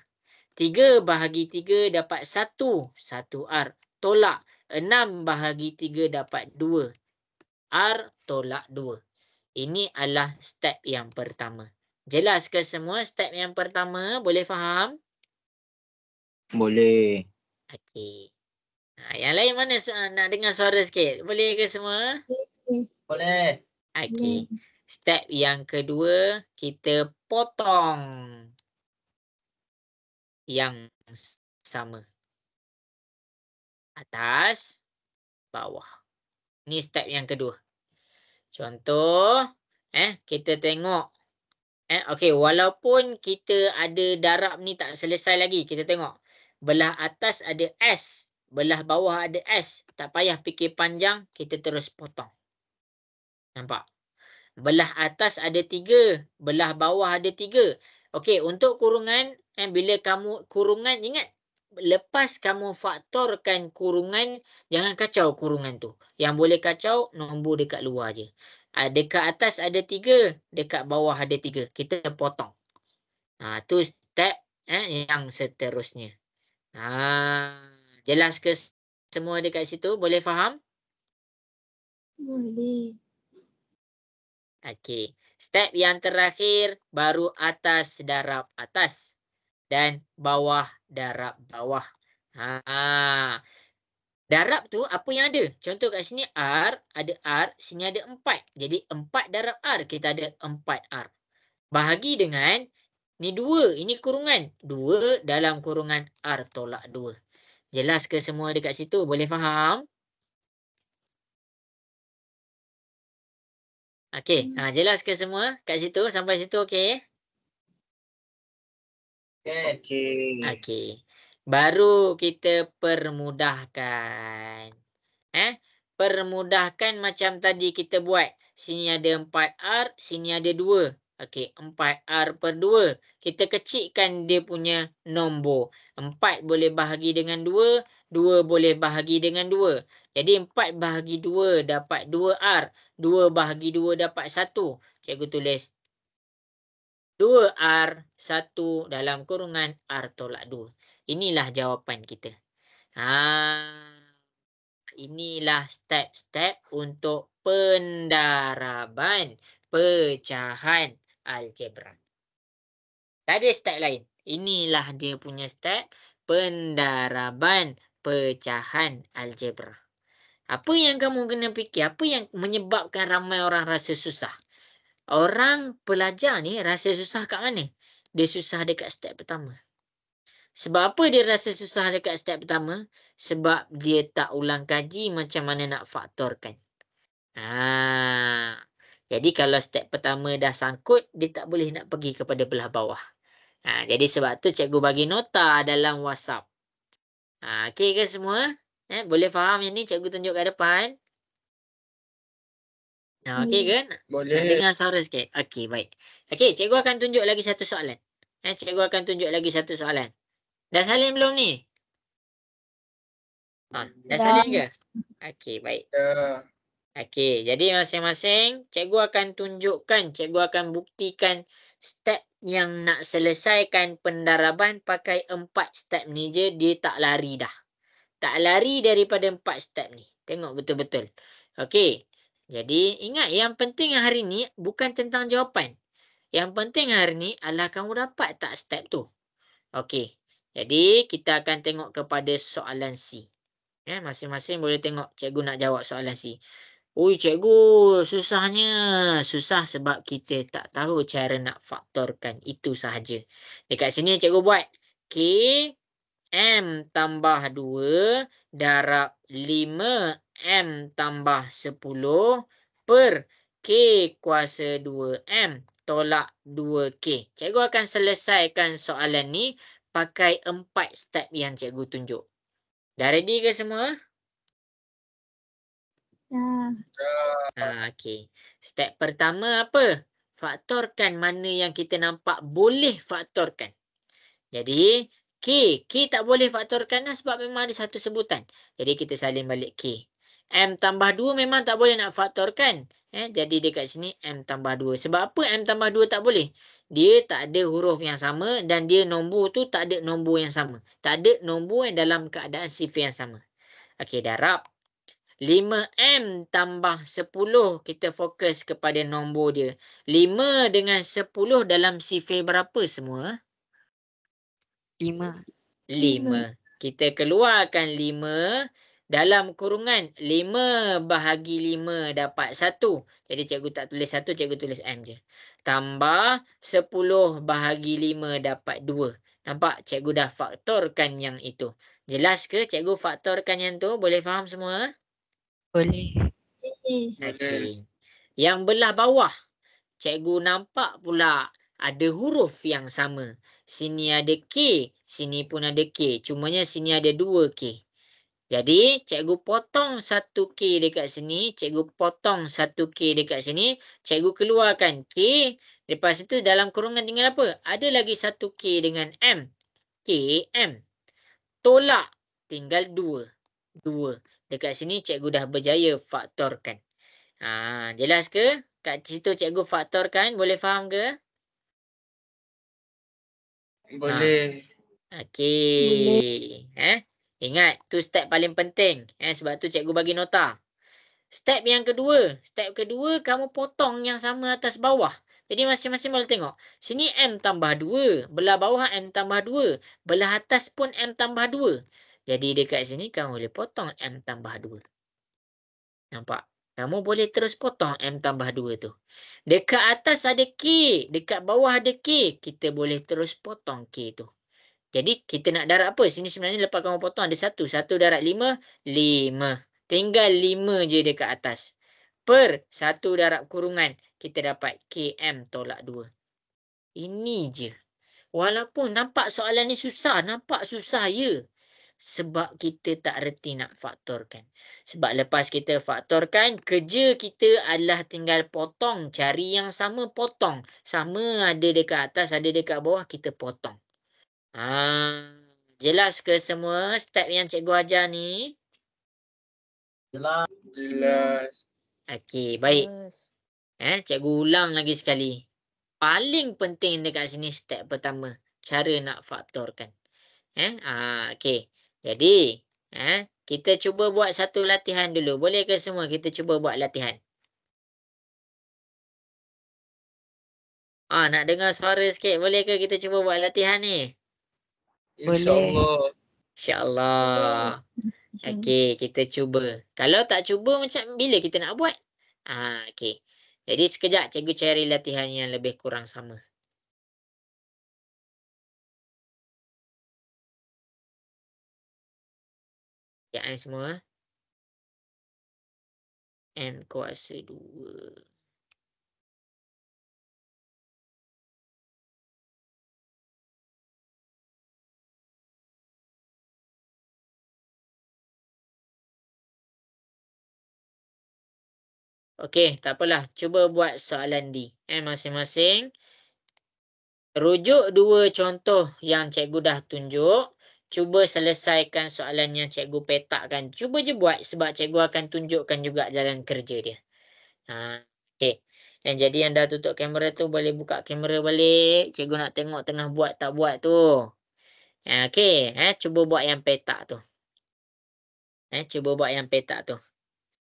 3 bahagi 3 dapat 1. 1R. Tolak. 6 bahagi 3 dapat 2. R tolak 2. Ini adalah step yang pertama. Jelas ke semua step yang pertama? Boleh faham? Boleh. Okey. Yang lain mana nak dengar suara sikit? Boleh ke semua? Boleh. Okey. Step yang kedua, kita potong yang sama. Atas, bawah. Ini step yang kedua. Contoh, kita tengok. Okey, walaupun kita ada darab ni tak selesai lagi. Kita tengok. Belah atas ada S. Belah bawah ada S. Tak payah fikir panjang. Kita terus potong. Nampak? Belah atas ada 3. Belah bawah ada 3. Okey, untuk kurungan. Bila kamu kurungan, ingat. Lepas kamu faktorkan kurungan, jangan kacau kurungan tu. Yang boleh kacau, nombor dekat luar je. Dekat atas ada 3, dekat bawah ada 3. Kita potong. Tu step yang seterusnya. Jelas ke semua dekat situ? Boleh faham? Boleh. Okey. Step yang terakhir, baru atas darab atas. Dan bawah darab bawah. Darab tu apa yang ada? Contoh kat sini R, ada R, sini ada 4. Jadi 4 darab R, kita ada 4R. Bahagi dengan, ni 2, ini kurungan. 2 dalam kurungan R tolak 2. Jelas ke semua dekat situ? Boleh faham? Okey, jelas ke semua kat situ? Sampai situ okey? Okey. Okey. Baru kita permudahkan. Permudahkan macam tadi kita buat. Sini ada 4R, sini ada 2. Okey, 4R per 2. Kita kecilkan dia punya nombor. 4 boleh bahagi dengan 2, 2 boleh bahagi dengan 2. Jadi 4 bahagi 2 dapat 2R. 2 bahagi 2 dapat 1. Cikgu tulis 2R 1 dalam kurungan R tolak 2. Inilah jawapan kita. Inilah step-step untuk pendaraban pecahan algebra. Tak ada step lain. Inilah dia punya step pendaraban pecahan algebra. Apa yang kamu kena fikir? Apa yang menyebabkan ramai orang rasa susah? Orang pelajar ni rasa susah kat mana? Dia susah dekat step pertama. Sebab apa dia rasa susah dekat step pertama? Sebab dia tak ulang kaji macam mana nak faktorkan. Jadi kalau step pertama dah sangkut, dia tak boleh nak pergi kepada belah bawah. Jadi sebab tu cikgu bagi nota dalam WhatsApp. Okey ke semua? Boleh faham yang ni cikgu tunjuk kat depan? Okey ke? Boleh. Nak dengar suara sikit? Okey, baik. Okey, cikgu akan tunjuk lagi satu soalan. Cikgu akan tunjuk lagi satu soalan. Dah salin belum ni? Dah salin ke? Okey, baik. Okey, jadi masing-masing cikgu akan tunjukkan, cikgu akan buktikan step yang nak selesaikan pendaraban pakai 4 step ni je, dia tak lari dah. Tak lari daripada 4 step ni. Tengok betul-betul. Okey. Jadi ingat yang penting hari ni bukan tentang jawapan. Yang penting hari ni adalah kamu dapat tak step tu. Okey. Jadi kita akan tengok kepada soalan C. Ya, masing-masing boleh tengok cikgu nak jawab soalan C. Ui cikgu, susahnya. Susah sebab kita tak tahu cara nak faktorkan. Itu sahaja. Dekat sini cikgu buat K M tambah 2 darab 5 M tambah 10 per K kuasa 2M tolak 2K. Cikgu akan selesaikan soalan ni pakai 4 step yang cikgu tunjuk. Dah ready ke semua? Okey. Step pertama apa? Faktorkan mana yang kita nampak boleh faktorkan. Jadi, K tak boleh faktorkan lah sebab memang ada satu sebutan. Jadi, kita salin balik K. M tambah 2 memang tak boleh nak faktorkan. Jadi, dekat sini M tambah 2. Sebab apa M tambah 2 tak boleh? Dia tak ada huruf yang sama dan dia nombor tu tak ada nombor yang sama. Tak ada nombor yang dalam keadaan sifar yang sama. Okey, darab 5M tambah 10. Kita fokus kepada nombor dia. 5 dengan 10 dalam sifar berapa semua? 5. 5. Kita keluarkan 5 dalam kurungan 5 bahagi 5 dapat 1. Jadi cikgu tak tulis 1, cikgu tulis M je. Tambah 10 bahagi 5 dapat 2. Nampak? Cikgu dah faktorkan yang itu. Jelas ke cikgu faktorkan yang tu? Boleh faham semua? Boleh. Okey. Yang belah bawah, cikgu nampak pula ada huruf yang sama. Sini ada K, sini pun ada K. Cumanya sini ada 2 K. Jadi, cikgu potong 1 K dekat sini. Cikgu potong 1 K dekat sini. Cikgu keluarkan K. Lepas itu dalam kurungan tinggal apa? Ada lagi 1 K dengan M. K, M. Tolak. Tinggal 2. 2. Dekat sini cikgu dah berjaya faktorkan. Jelas ke? Kat situ cikgu faktorkan. Boleh faham ke? Boleh. Okey. Ingat, tu step paling penting. Sebab tu cikgu bagi nota. Step yang kedua. Step kedua, kamu potong yang sama atas bawah. Jadi masing-masing boleh tengok. Sini M tambah 2. Belah bawah M tambah 2. Belah atas pun M tambah 2. Jadi dekat sini kamu boleh potong M tambah 2. Nampak? Kamu boleh terus potong M tambah 2 tu. Dekat atas ada K. Dekat bawah ada K. Kita boleh terus potong K tu. Jadi kita nak darab apa? Sini sebenarnya lepas kamu potong ada 1. 1 darab 5. 5. Tinggal 5 je dekat atas. Per 1 darab kurungan. Kita dapat KM tolak 2. Ini je. Walaupun nampak soalan ni susah. Nampak susah ya. Sebab kita tak reti nak faktorkan. Sebab lepas kita faktorkan, kerja kita adalah tinggal potong. Cari yang sama, potong. Sama ada dekat atas, ada dekat bawah, kita potong. Jelas ke semua step yang cikgu ajar ni? Jelas. Okey, baik. Cikgu ulang lagi sekali. Paling penting dekat sini step pertama. Cara nak faktorkan. Okey. Jadi, kita cuba buat satu latihan dulu. Boleh ke semua kita cuba buat latihan? Nak dengar suara sikit. Boleh ke kita cuba buat latihan ni? InsyaAllah. InsyaAllah. Okey, kita cuba. Kalau tak cuba macam bila kita nak buat? Okey. Jadi sekejap cikgu cari latihan yang lebih kurang sama. Ya, semua. M kuasa 2. Okey, tak apalah. Cuba buat soalan D. Masing-masing. Rujuk 2 contoh yang cikgu dah tunjuk. cuba selesaikan soalan yang cikgu petakkan. Cuba je buat sebab cikgu akan tunjukkan juga jalan kerja dia. Okey. Dan jadi yang dah tutup kamera tu boleh buka kamera balik. Cikgu nak tengok tengah buat tak buat tu. Okey, cuba buat yang petak tu. Cuba buat yang petak tu.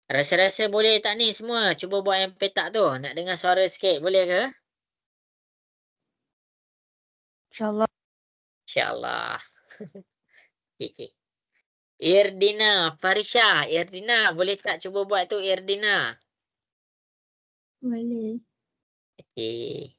Rasa-rasa boleh tak ni semua? Cuba buat yang petak tu. Nak dengar suara sikit, boleh ke? InsyaAllah. InsyaAllah. Okay. Irdina, Farisha, Irdina, boleh tak cuba buat tu Irdina? Boleh. Okey.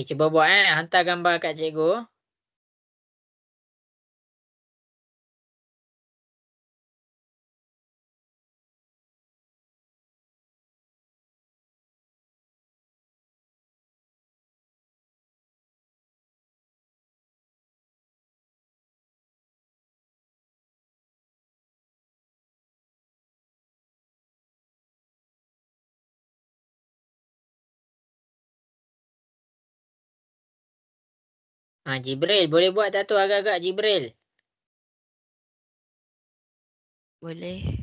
Cuba buat hantar gambar kat cikgu. Jibril, boleh buat tak tu agak-agak Jibril? Boleh.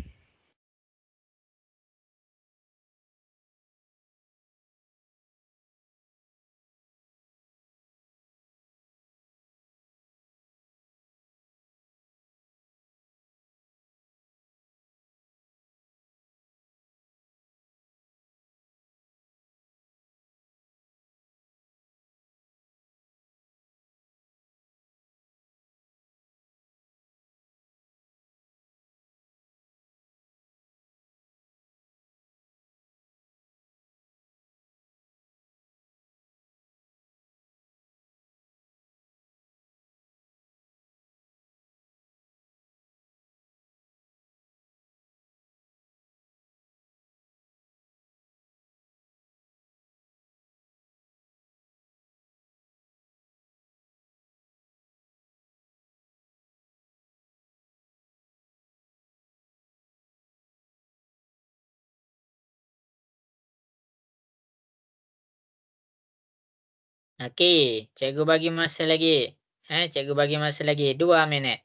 Okey, cikgu bagi masa lagi. Cikgu bagi masa lagi 2 minit.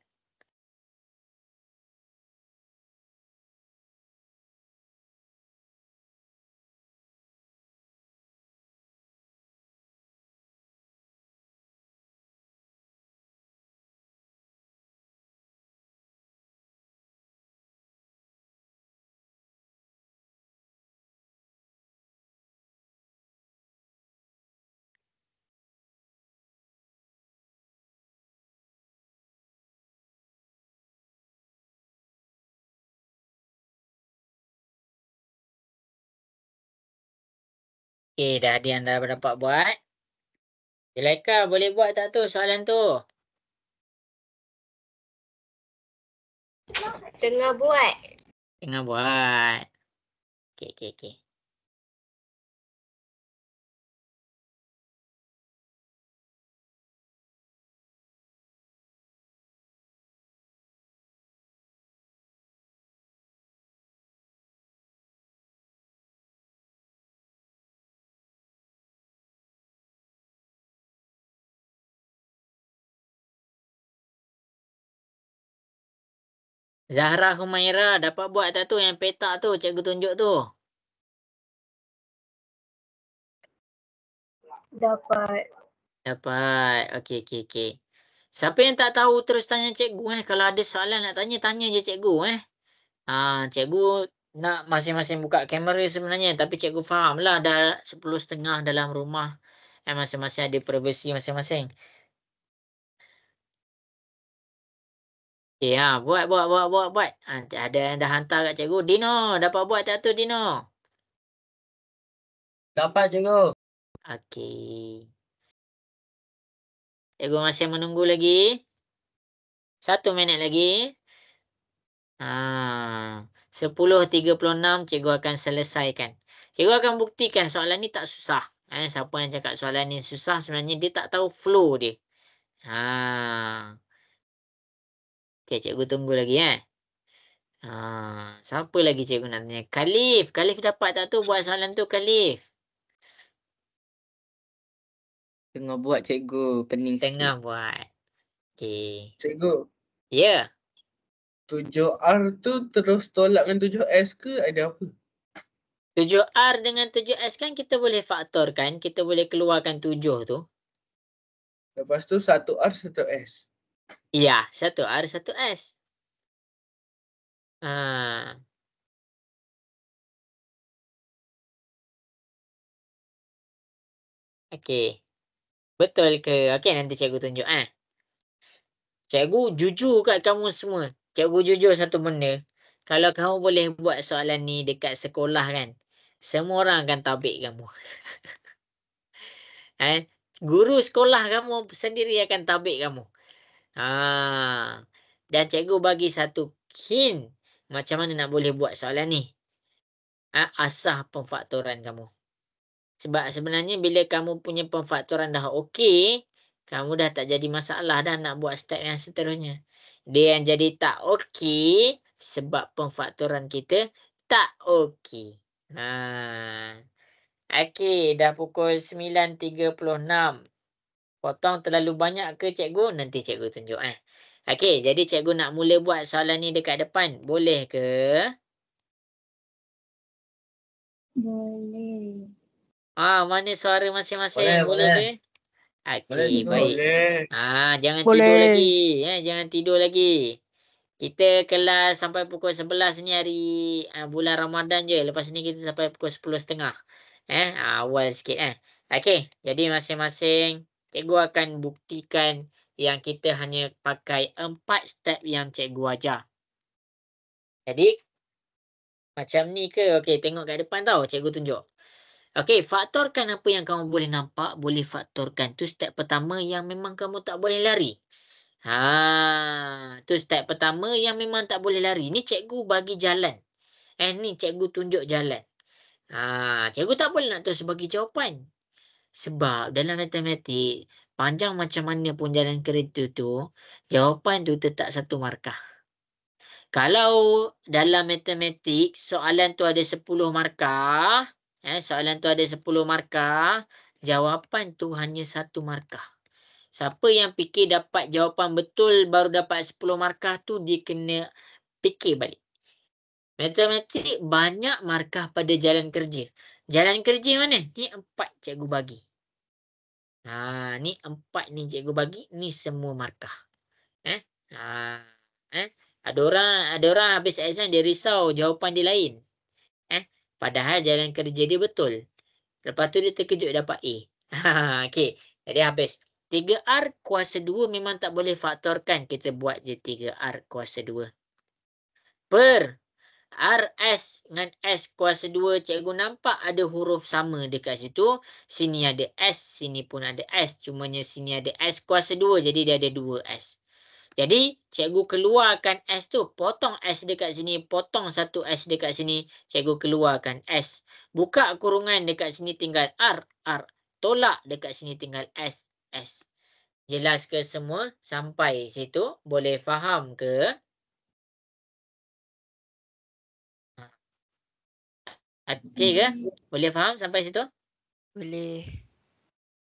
Okey, dah ada yang dah dapat buat. Zulaika, boleh buat tak tu soalan tu? Tengah buat. Tengah buat. Okey. Zahra Humaira dapat buat tak tu yang petak tu cikgu tunjuk tu? Dapat. Dapat. Okey. Siapa yang tak tahu terus tanya cikgu Kalau ada soalan nak tanya, tanya je cikgu Cikgu nak masing-masing buka kamera sebenarnya, tapi cikgu faham lah dah 10:30 dalam rumah. Masing-masing ada privasi masing-masing. Buat. Ada yang dah hantar kat cikgu. Dino, dapat buat tak tu Dino? Dapat cikgu. Okey. Cikgu masih menunggu lagi. 1 minit lagi. 10:36 cikgu akan selesaikan. Cikgu akan buktikan soalan ni tak susah. Siapa yang cakap soalan ni susah sebenarnya dia tak tahu flow dia. Okey, cikgu tunggu lagi siapa lagi cikgu nak tanya? Khalif dapat tak tu buat soalan tu Khalif? Tengah buat cikgu, pening Tengah sikit. buat. Okey. Cikgu, Ya. 7R tu terus tolak dengan 7S ke ada apa? 7R dengan 7S kan kita boleh faktorkan. Kita boleh keluarkan 7 tu. Lepas tu 1R 1S. Ya, 1R 1S. Okey. Betul ke? Okey, nanti cikgu tunjuk Cikgu jujur kat kamu semua. Cikgu jujur satu benda. Kalau kamu boleh buat soalan ni dekat sekolah kan, semua orang akan tabik kamu. Guru sekolah kamu sendiri akan tabik kamu. Dan cikgu bagi satu hint macam mana nak boleh buat soalan ni. Asah pemfaktoran kamu. Sebab sebenarnya bila kamu punya pemfaktoran dah okey, kamu dah tak jadi masalah dah nak buat step yang seterusnya. Dia yang jadi tak okey sebab pemfaktoran kita tak okey. Okey, dah pukul 9.36. Potong terlalu banyak ke cikgu? Nanti cikgu tunjuk Okey, jadi cikgu nak mula buat soalan ni dekat depan. Boleh ke? Boleh. Mana suara masing-masing? Boleh Boleh. ke? Boleh, Okey, cikgu. baik. Boleh. Jangan Boleh. tidur lagi. Jangan tidur lagi. Kita kelas sampai pukul 11 ni hari bulan Ramadan je. Lepas ni kita sampai pukul 10.30. Awal sikit Okey, jadi masing-masing cikgu akan buktikan yang kita hanya pakai 4 step yang cikgu ajar. Jadi macam ni ke? Okey, tengok kat depan tau. Cikgu tunjuk. Okey, faktorkan apa yang kamu boleh nampak. Boleh faktorkan. Tu step pertama yang memang kamu tak boleh lari. Tu step pertama yang memang tak boleh lari. Ni cikgu bagi jalan. Ni cikgu tunjuk jalan. Cikgu tak boleh nak terus bagi jawapan. Sebab dalam matematik, panjang macam mana pun jalan kereta tu, jawapan tu tetap 1 markah. Kalau dalam matematik, soalan tu ada 10 markah, jawapan tu hanya 1 markah. Siapa yang fikir dapat jawapan betul baru dapat 10 markah tu, dia kena fikir balik. Matematik banyak markah pada jalan kerja. Jalan kerja mana? Ni 4 cikgu bagi. Ni 4 ni cikgu bagi, ni semua markah. Ada orang habis exam dia risau jawapan dia lain. Padahal jalan kerja dia betul. Lepas tu dia terkejut dapat A. Okey, jadi habis. 3R kuasa 2 memang tak boleh faktorkan. Kita buat je 3R kuasa 2. Per RS dengan S kuasa 2. Cikgu nampak ada huruf sama dekat situ. Sini ada S, sini pun ada S. Cumanya sini ada S kuasa 2. Jadi dia ada 2S. Jadi, cikgu keluarkan S tu. Potong S dekat sini. Potong 1 S dekat sini. Cikgu keluarkan S. Buka kurungan dekat sini tinggal R. Tolak dekat sini tinggal S. Jelas ke semua? Sampai situ. Boleh faham ke? Okey ke? Boleh faham sampai situ? Boleh.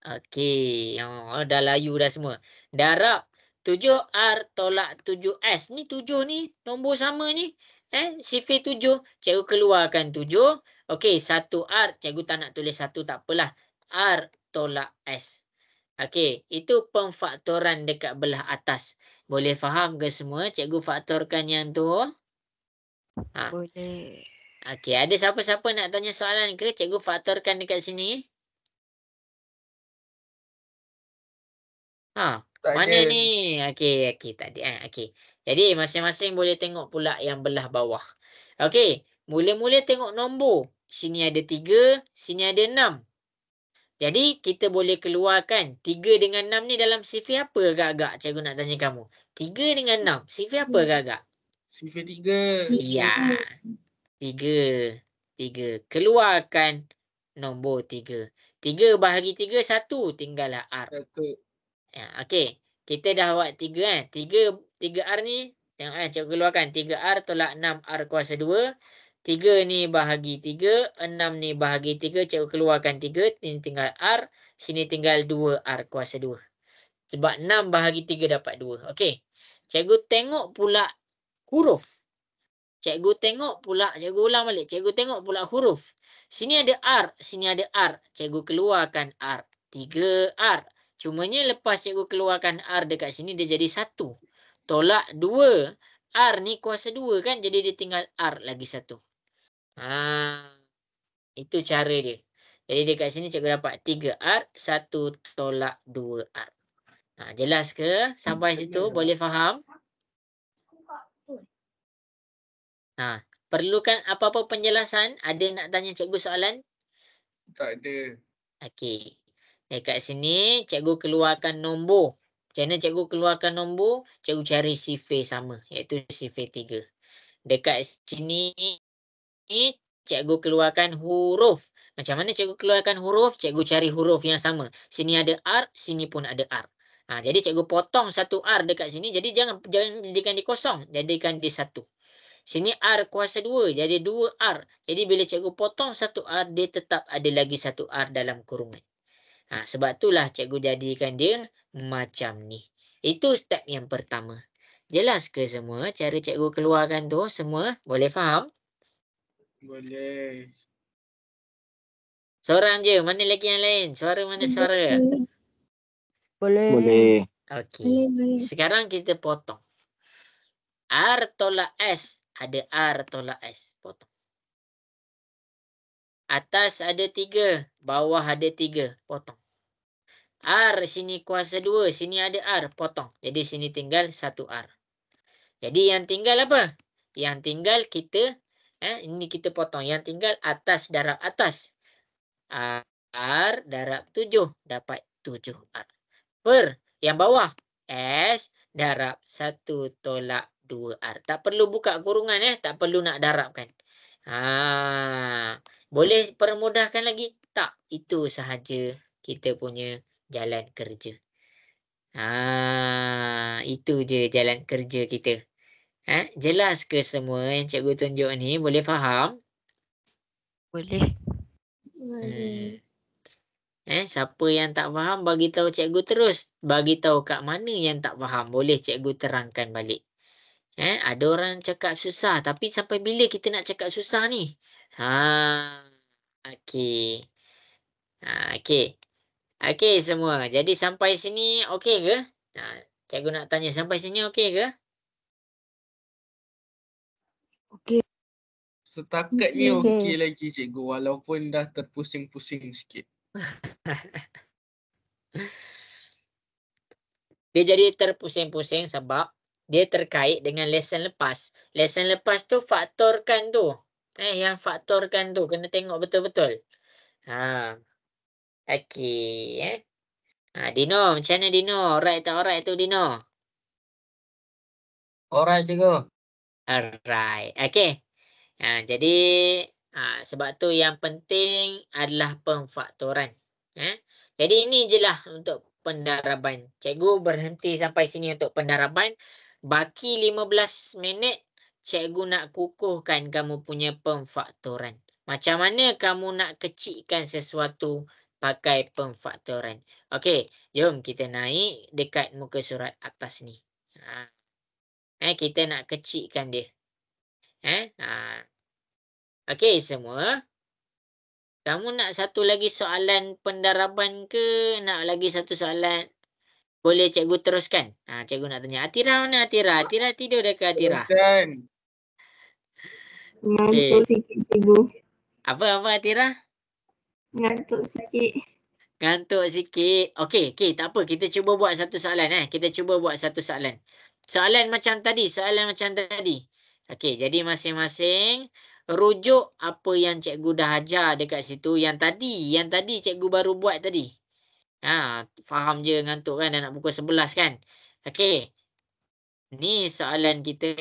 Okey. Dah layu dah semua. Darab 7R tolak 7S. Ni 7 ni, nombor sama ni. Sifir 7. Cikgu keluarkan 7. Okey, 1R. Cikgu tak nak tulis 1, tak apalah. R tolak S. Okey, itu pemfaktoran dekat belah atas. Boleh faham ke semua? Cikgu faktorkan yang tu. Boleh. Okey, ada siapa-siapa nak tanya soalan ke? Cikgu faktorkan dekat sini. Tak Mana ada. ni? Okey, tak ada. Okey. Jadi masing-masing boleh tengok pula yang belah bawah. Okey, mula-mula tengok nombor. Sini ada 3, sini ada 6. Jadi kita boleh keluarkan 3 dengan 6 ni dalam sifir apa agak-agak? Cikgu nak tanya kamu. 3 dengan 6, sifir apa agak-agak? Sifir 3. Ya. 3. Keluarkan nombor 3. 3 bahagi 3, 1. Tinggallah R. 1. Okey. Kita dah buat 3 3R ni. Tengok cikgu keluarkan. 3R tolak 6R kuasa 2. 3 ni bahagi 3. 6 ni bahagi 3. Cikgu keluarkan 3. Ini tinggal R. Sini tinggal 2R kuasa 2. Sebab 6 bahagi 3 dapat 2. Okey. Cikgu tengok pula huruf. Cikgu ulang balik. Cikgu tengok pula huruf. Sini ada R. Sini ada R. Cikgu keluarkan R. 3R. Cumanya lepas cikgu keluarkan R dekat sini, dia jadi 1. Tolak 2. R ni kuasa 2 kan? Jadi dia tinggal R lagi 1. Itu cara dia. Jadi dekat sini cikgu dapat 3R. 1 tolak 2R. Jelas ke? Sampai situ boleh faham? Perlukan apa-apa penjelasan? Ada nak tanya cikgu soalan? Tak ada. Okey. Dekat sini cikgu keluarkan nombor. Macam mana cikgu keluarkan nombor? Cikgu cari sifir sama, iaitu sifir 3. Dekat sini cikgu keluarkan huruf. Macam mana cikgu keluarkan huruf? Cikgu cari huruf yang sama. Sini ada R, sini pun ada R. Jadi cikgu potong 1 R dekat sini. Jadi jangan jadikan dia kosong. Jadikan dia 1. Sini R kuasa 2. Jadi 2R. Jadi bila cikgu potong 1 R, dia tetap ada lagi 1 R dalam kurungan. Sebab itulah cikgu jadikan dia macam ni. Itu step yang pertama. Jelas ke semua cara cikgu keluarkan tu? Semua boleh faham? Boleh. Seorang je. Mana lagi yang lain? Suara mana suara? Boleh. Okey. Sekarang kita potong. R tolak S. Ada R tolak S. Potong. Atas ada 3. Bawah ada 3. Potong. R sini kuasa 2. Sini ada R. Potong. Jadi sini tinggal 1R. Jadi yang tinggal apa? Yang tinggal kita, ini kita potong. Yang tinggal atas darab atas. R darab 7. Dapat 7R. Per yang bawah. S darab 1 tolak 2R. Tak perlu buka kurungan. Tak perlu nak darabkan. Boleh permudahkan lagi? Tak. Itu sahaja kita punya jalan kerja. Itu je jalan kerja kita. Jelas ke semua yang cikgu tunjuk ni? Boleh faham? Boleh. Siapa yang tak faham, bagi tahu cikgu terus. Bagi tahu kat mana yang tak faham. Boleh cikgu terangkan balik. Ada orang cakap susah. Tapi sampai bila kita nak cakap susah ni? Okey. Okey semua. Jadi sampai sini okey ke? Cikgu nak tanya sampai sini okey ke? Okey. Setakat ni Okey. okey lagi cikgu. Walaupun dah terpusing-pusing sikit. Dia jadi terpusing-pusing sebab dia terkait dengan lesson lepas. Lesson lepas tu faktorkan tu. Yang faktorkan tu kena tengok betul-betul. Okey. Dino, macam mana Dino? Alright tak alright tu Dino? Alright cikgu. Alright. Okey. Jadi sebab tu yang penting adalah pemfaktoran. Jadi ini je lah untuk pendaraban. Cikgu berhenti sampai sini untuk pendaraban. Baki 15 minit, cikgu nak kukuhkan kamu punya pemfaktoran. Macam mana kamu nak kecilkan sesuatu pakai pemfaktoran. Okey, jom kita naik dekat muka surat atas ni. Kita nak kecilkan dia. Okey semua. Kamu nak satu lagi soalan pendaraban ke? Nak lagi satu soalan? Boleh cikgu teruskan? Cikgu nak tanya. Atira mana Atira? Atira tidur dekat Atira? Teruskan. Ngantuk sikit cikgu. Apa Atira? Ngantuk sikit. Ngantuk sikit. Okey, tak apa. Kita cuba buat satu soalan. Kita cuba buat satu soalan. Soalan macam tadi. Okey, jadi masing-masing rujuk apa yang cikgu dah ajar dekat situ. Yang tadi cikgu baru buat tadi. Faham je ngantuk kan, dah nak pukul 11 kan. Okey. Ni soalan kita.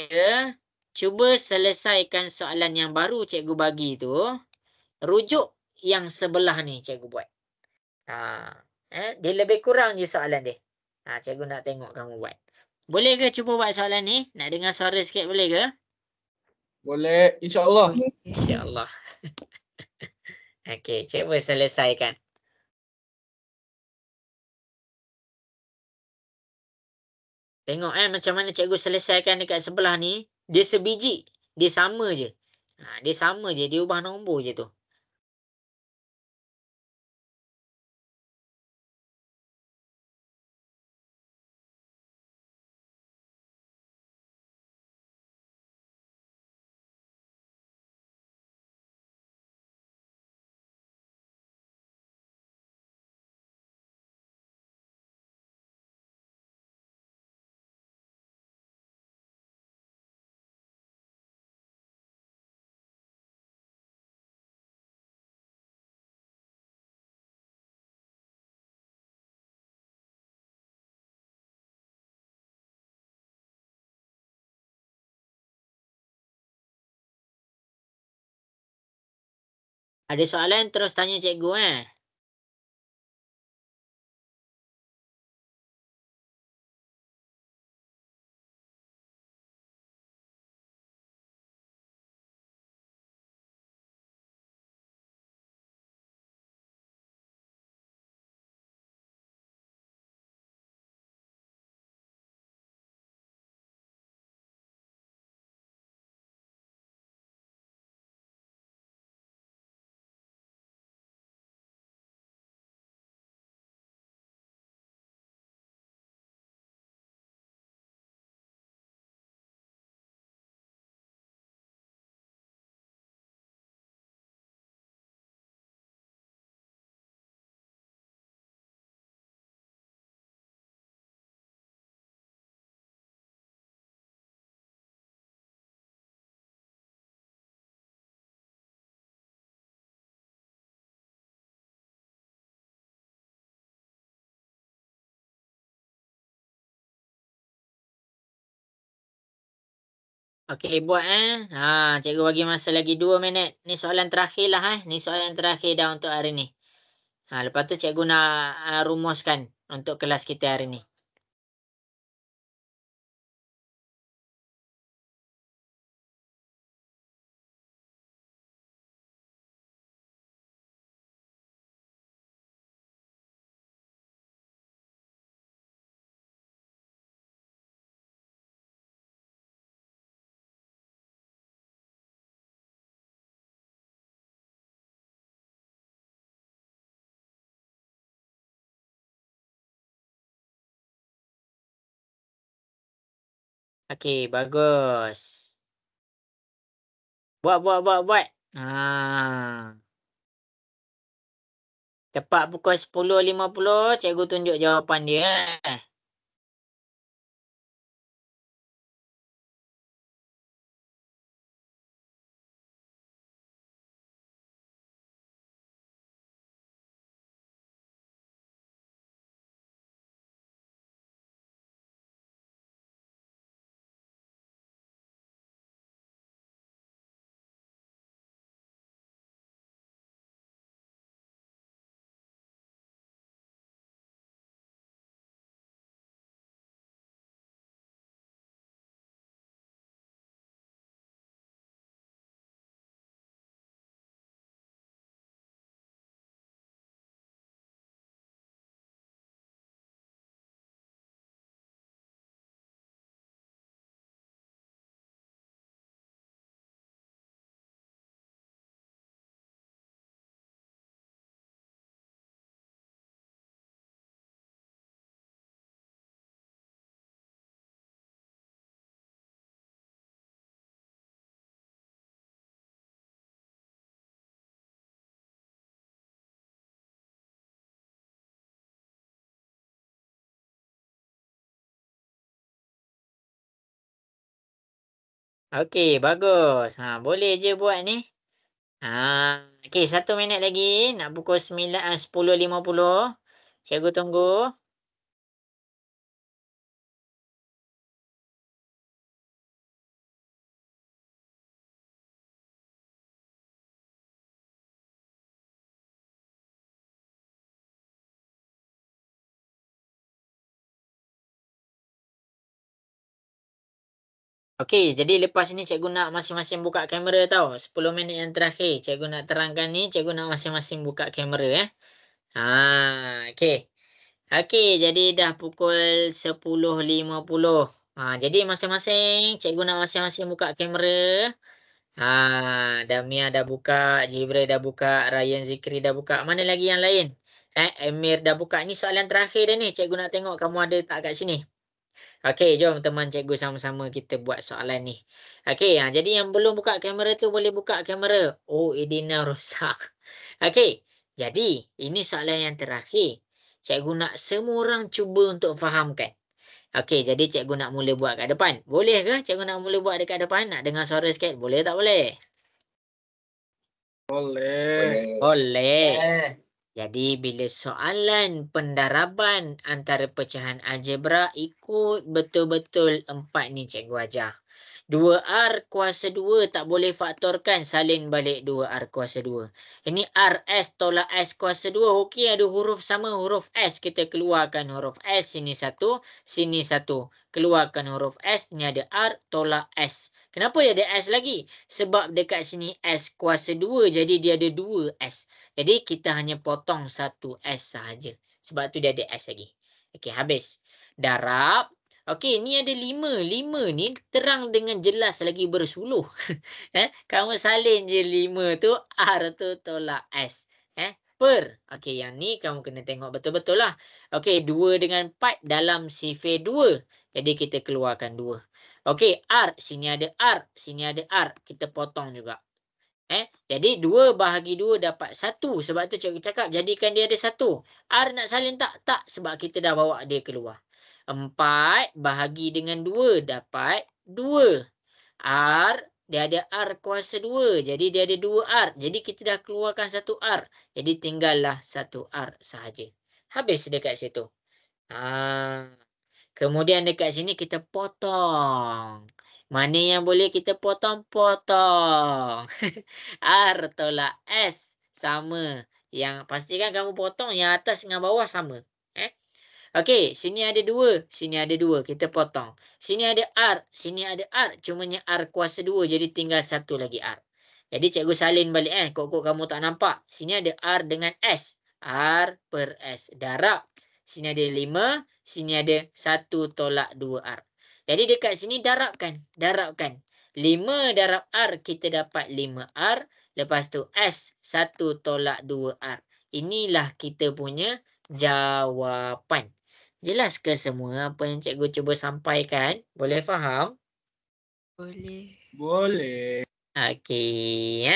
Cuba selesaikan soalan yang baru cikgu bagi tu. Rujuk yang sebelah ni cikgu buat. Dia lebih kurang je soalan dia. Cikgu nak tengok kamu buat. Boleh ke cuba buat soalan ni? Nak dengar suara sikit boleh ke? Boleh. InsyaAllah. InsyaAllah. Okey, cuba selesaikan. Tengok macam mana cikgu selesaikan dekat sebelah ni. Dia sebiji. Dia sama je. Dia sama je. Dia ubah nombor je tu. Ada soalan terus tanya cikgu Okey, buat cikgu bagi masa lagi 2 minit. Ni soalan terakhir lah Ni soalan terakhir dah untuk hari ni. Lepas tu cikgu nak rumuskan untuk kelas kita hari ni. Okey, bagus. Buat. Tepat pukul 10.50 cikgu tunjuk jawapan dia. Okey, bagus. Boleh je buat ni. Okey, 1 minit lagi. Nak pukul 10.50. Cikgu tunggu. Okey, jadi lepas ni cikgu nak masing-masing buka kamera tau. 10 minit yang terakhir. Cikgu nak terangkan ni, cikgu nak masing-masing buka kamera okey. Okey, jadi dah pukul 10.50. Jadi masing-masing cikgu nak masing-masing buka kamera. Damia dah buka, Jibril dah buka, Ryan Zikri dah buka. Mana lagi yang lain? Emir dah buka. Ni soalan terakhir dah ni. Cikgu nak tengok kamu ada tak kat sini. Okey, jom teman cikgu sama-sama kita buat soalan ni. Okey, jadi yang belum buka kamera tu boleh buka kamera. Oh, Edina rosak. Okey, jadi ini soalan yang terakhir. Cikgu nak semua orang cuba untuk fahamkan. Okey, jadi cikgu nak mula buat kat depan. Boleh ke cikgu nak mula buat dekat depan? Nak dengar suara sikit? Boleh tak boleh? Boleh. Boleh. Jadi bila soalan pendaraban antara pecahan algebra ikut betul-betul 4 ni cikgu ajar. 2R kuasa 2 tak boleh faktorkan, salin balik 2R kuasa 2. Ini RS tolak S kuasa 2. Okey, ada huruf sama huruf S. Kita keluarkan huruf S. Sini satu, sini satu. Keluarkan huruf S. Ni ada R tolak S. Kenapa dia ada S lagi? Sebab dekat sini S kuasa 2. Jadi dia ada 2 S. Jadi kita hanya potong 1 S sahaja. Sebab tu dia ada S lagi. Okey, habis. Darab. Okey, ni ada 5. 5 ni terang dengan jelas lagi bersuluh. Kamu salin je 5 tu, R tu tolak S. Per. Okey, yang ni kamu kena tengok betul-betul lah. Okey, 2 dengan 4 dalam sifir 2. Jadi kita keluarkan 2. Okey, R. Sini ada R. Sini ada R. Kita potong juga. Jadi 2 bahagi 2 dapat 1. Sebab tu cikgu cakap jadikan dia ada 1. R nak salin tak? Tak. Sebab kita dah bawa dia keluar. 4 bahagi dengan 2 dapat 2. R, dia ada R kuasa 2. Jadi dia ada 2R. Jadi kita dah keluarkan 1R. Jadi tinggallah 1R sahaja. Habis dekat situ. Kemudian dekat sini kita potong. Mana yang boleh kita potong? Potong. R tolak S sama. Yang pastikan kamu potong yang atas dengan bawah sama. Okey, sini ada 2, sini ada 2, kita potong. Sini ada R, sini ada R, cumanya R kuasa 2, jadi tinggal 1 lagi R. Jadi cikgu salin balik kok kamu tak nampak. Sini ada R dengan S. R per S. Darab. Sini ada 5, sini ada 1 tolak 2R. Jadi dekat sini darabkan, darabkan. 5 darab R, kita dapat 5R. Lepas tu S, 1 tolak 2R. Inilah kita punya jawapan. Jelas ke semua apa yang cikgu cuba sampaikan? Boleh faham? Boleh. Okey,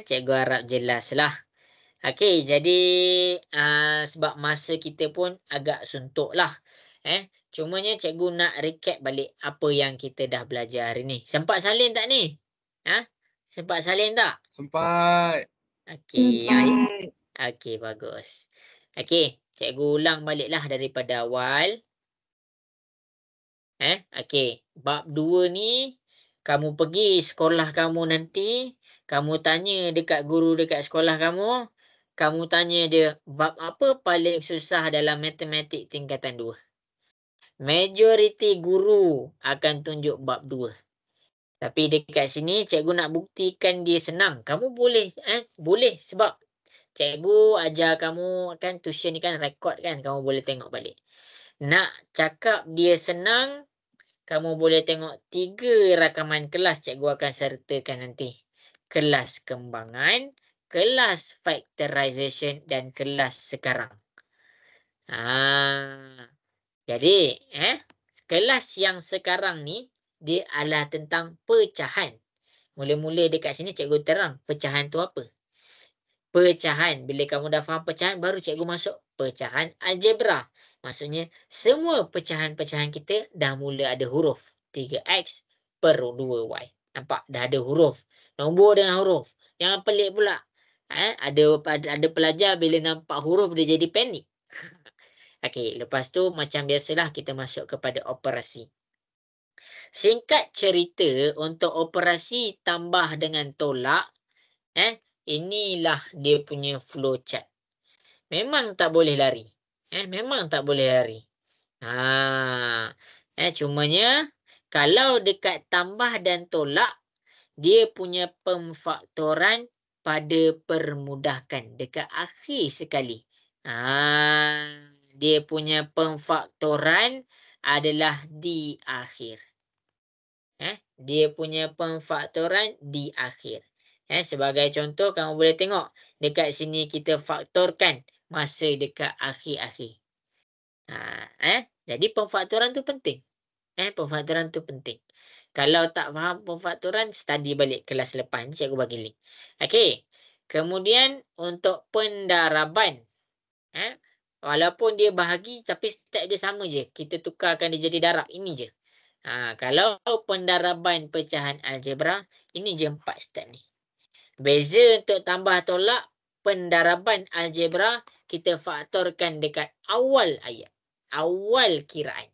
cikgu harap jelaslah. Okey, jadi sebab masa kita pun agak suntuk lah. Cumanya cikgu nak recap balik apa yang kita dah belajar hari ni. Sempat salin tak ni? Sempat salin tak? Sempat. Okey, okey, bagus. Okey, cikgu ulang baliklah daripada awal. Okey, bab 2 ni kamu pergi sekolah kamu nanti, kamu tanya dekat guru dekat sekolah kamu, kamu tanya dia bab apa paling susah dalam matematik tingkatan 2. Majoriti guru akan tunjuk bab 2. Tapi dekat sini cikgu nak buktikan dia senang. Kamu boleh boleh sebab cikgu ajar kamu kan tuition ni kan rekod kan, kamu boleh tengok balik. Nak cakap dia senang, kamu boleh tengok 3 rakaman kelas cikgu akan sertakan nanti. Kelas kembangan, kelas factorization dan kelas sekarang. Jadi, kelas yang sekarang ni dia adalah tentang pecahan. Mula-mula dekat sini cikgu terang pecahan tu apa. Pecahan. Bila kamu dah faham pecahan, baru cikgu masuk pecahan algebra. Maksudnya, semua pecahan-pecahan kita dah mula ada huruf. 3x per 2y. Nampak? Dah ada huruf. Nombor dengan huruf. Jangan pelik pula. Ada pelajar bila nampak huruf dia jadi panik. Okey, lepas tu macam biasalah kita masuk kepada operasi. Singkat cerita, untuk operasi tambah dengan tolak, inilah dia punya flowchart. Memang tak boleh lari. Memang tak boleh lari. Cumanya kalau dekat tambah dan tolak, dia punya pemfaktoran pada permudahkan dekat akhir sekali. Dia punya pemfaktoran adalah di akhir. Dia punya pemfaktoran di akhir. Sebagai contoh, kamu boleh tengok dekat sini kita faktorkan masa dekat akhir-akhir. Jadi pemfaktoran tu penting. Pemfaktoran tu penting. Kalau tak faham pemfaktoran, study balik kelas lepas. Cikgu bagi link. Okey. Kemudian untuk pendaraban. Walaupun dia bahagi, tapi step dia sama je. Kita tukarkan dia jadi darab. Ini je. Kalau pendaraban pecahan algebra, ini je 4 step ni. Beza untuk tambah tolak, pendaraban algebra, kita faktorkan dekat awal ayat. Awal kiraan.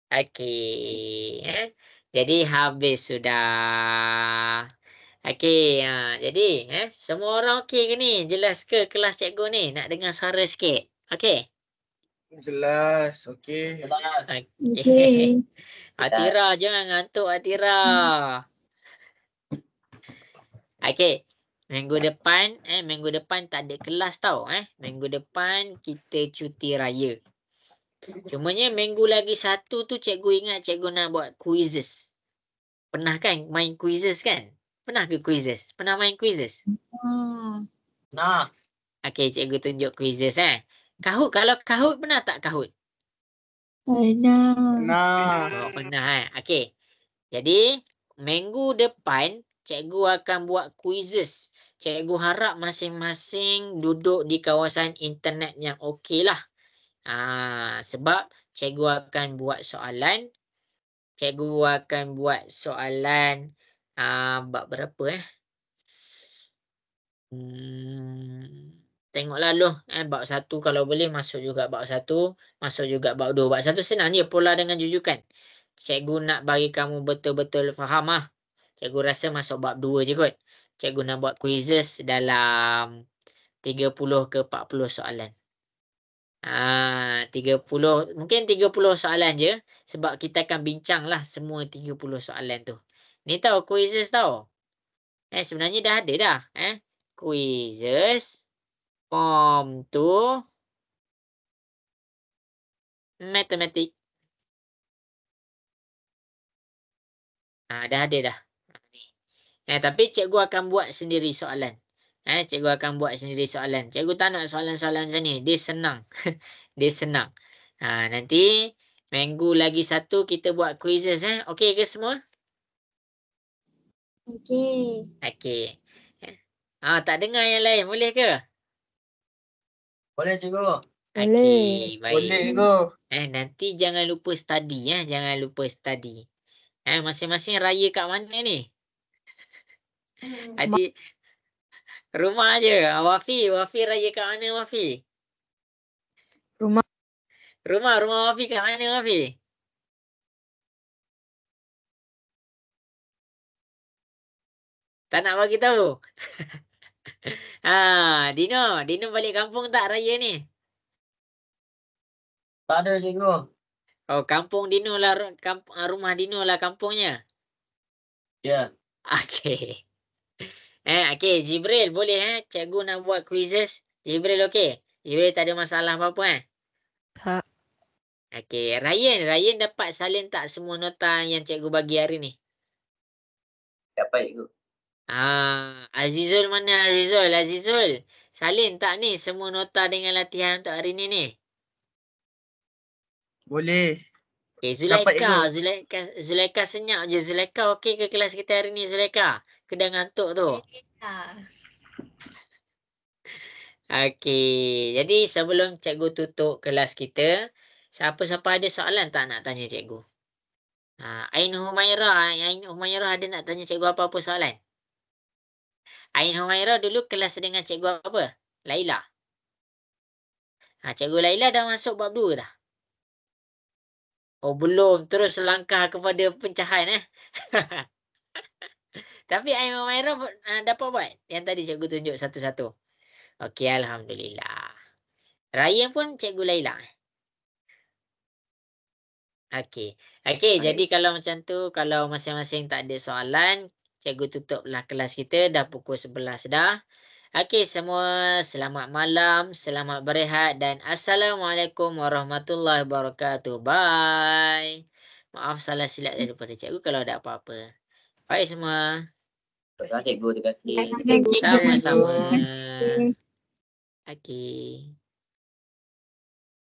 Okey. Jadi habis sudah. Okey. Jadi semua orang okey ke ni? Jelas ke kelas cikgu ni? Nak dengar suara sikit. Okey. Jelas. Okey. Jelas. Okey. Atira, jangan ngantuk Atira. Okey. Minggu depan tak ada kelas tau. Minggu depan kita cuti raya. Cumanya minggu lagi satu tu cikgu ingat cikgu nak buat quizzes. Pernah kan main quizzes kan? Pernah ke quizzes? Pernah main quizzes? Nah, Okey, cikgu tunjuk quizzes Kahoot, kalau Kahoot pernah tak Kahoot? Pernah. Nah. Oh, pernah Okey. Jadi, minggu depan cikgu akan buat quizzes. Cikgu harap masing-masing duduk di kawasan internet yang okey lah. Sebab cikgu akan buat soalan. Bab berapa tengoklah dulu. Bab 1 kalau boleh masuk juga bab 1. Masuk juga bab 2. Bab 1 senang je, pola dengan jujukan. Cikgu nak bagi kamu betul-betul faham Cikgu rasa masuk bab 2 je kot. Cikgu nak buat quizzes dalam 30 ke 40 soalan. 30, mungkin 30 soalan je. Sebab kita akan bincang lah semua 30 soalan tu. Ni tahu quizzes tahu. Sebenarnya dah ada dah. Quizzes form 2 matematik. Dah ada dah. Tapi cikgu akan buat sendiri soalan. Cikgu akan buat sendiri soalan. Cikgu tak nak soalan-soalan macam ni. Dia senang. Dia senang. Nanti minggu lagi satu kita buat quizzes. Okey ke semua? Okey. Okey. Tak dengar yang lain. Boleh ke? boleh cikgu. Okey, baik. Boleh ke? Nanti jangan lupa study. Jangan lupa study. Masing-masing raya kat mana ni? Hati rumah je. Wafi raya kat mana Wafi? Rumah. Rumah Wafi kat mana Wafi? Tak nak bagi tahu. Dino balik kampung tak raya ni? Tak ada cikgu. Oh, kampung Dino lah, rumah Dino lah kampungnya. Ya. Okey. Okey, Jibril boleh cikgu nak buat quizzes. Jibril okey? Jibril tak ada masalah apa-apa Tak. Okey, Ryan dapat salin tak semua nota yang cikgu bagi hari ni? Dapat cikgu. Azizul mana Azizul? Azizul, salin tak ni semua nota dengan latihan untuk hari ni? Boleh. Okay, Dapat, Zulaika senyap je. Zulaika okey ke kelas kita hari ni Zulaika? Kedang ngantuk tu. Okey, jadi sebelum cikgu tutup kelas kita, Siapa-siapa ada soalan tak nak tanya cikgu? Ain Humairah ada nak tanya cikgu apa-apa soalan? Ain Humairah dulu kelas dengan cikgu apa? Laila. Cikgu Laila dah masuk bab 2 dah. Oh belum, terus langkah kepada pecahan Tapi Ain Humairah dapat buat yang tadi cikgu tunjuk satu-satu. Okey, alhamdulillah. Raya pun cikgu Laila. Okey. Jadi kalau macam tu, kalau masing-masing tak ada soalan, cikgu tutuplah kelas kita, dah pukul 11 dah. Okey, semua selamat malam, selamat berehat dan Assalamualaikum warahmatullahi wabarakatuh. Bye. Maaf salah silap daripada cikgu kalau ada apa-apa. Bye semua. Terima kasih cikgu. Terima kasih. Thank you. Sama-sama. Terima kasih. Okey.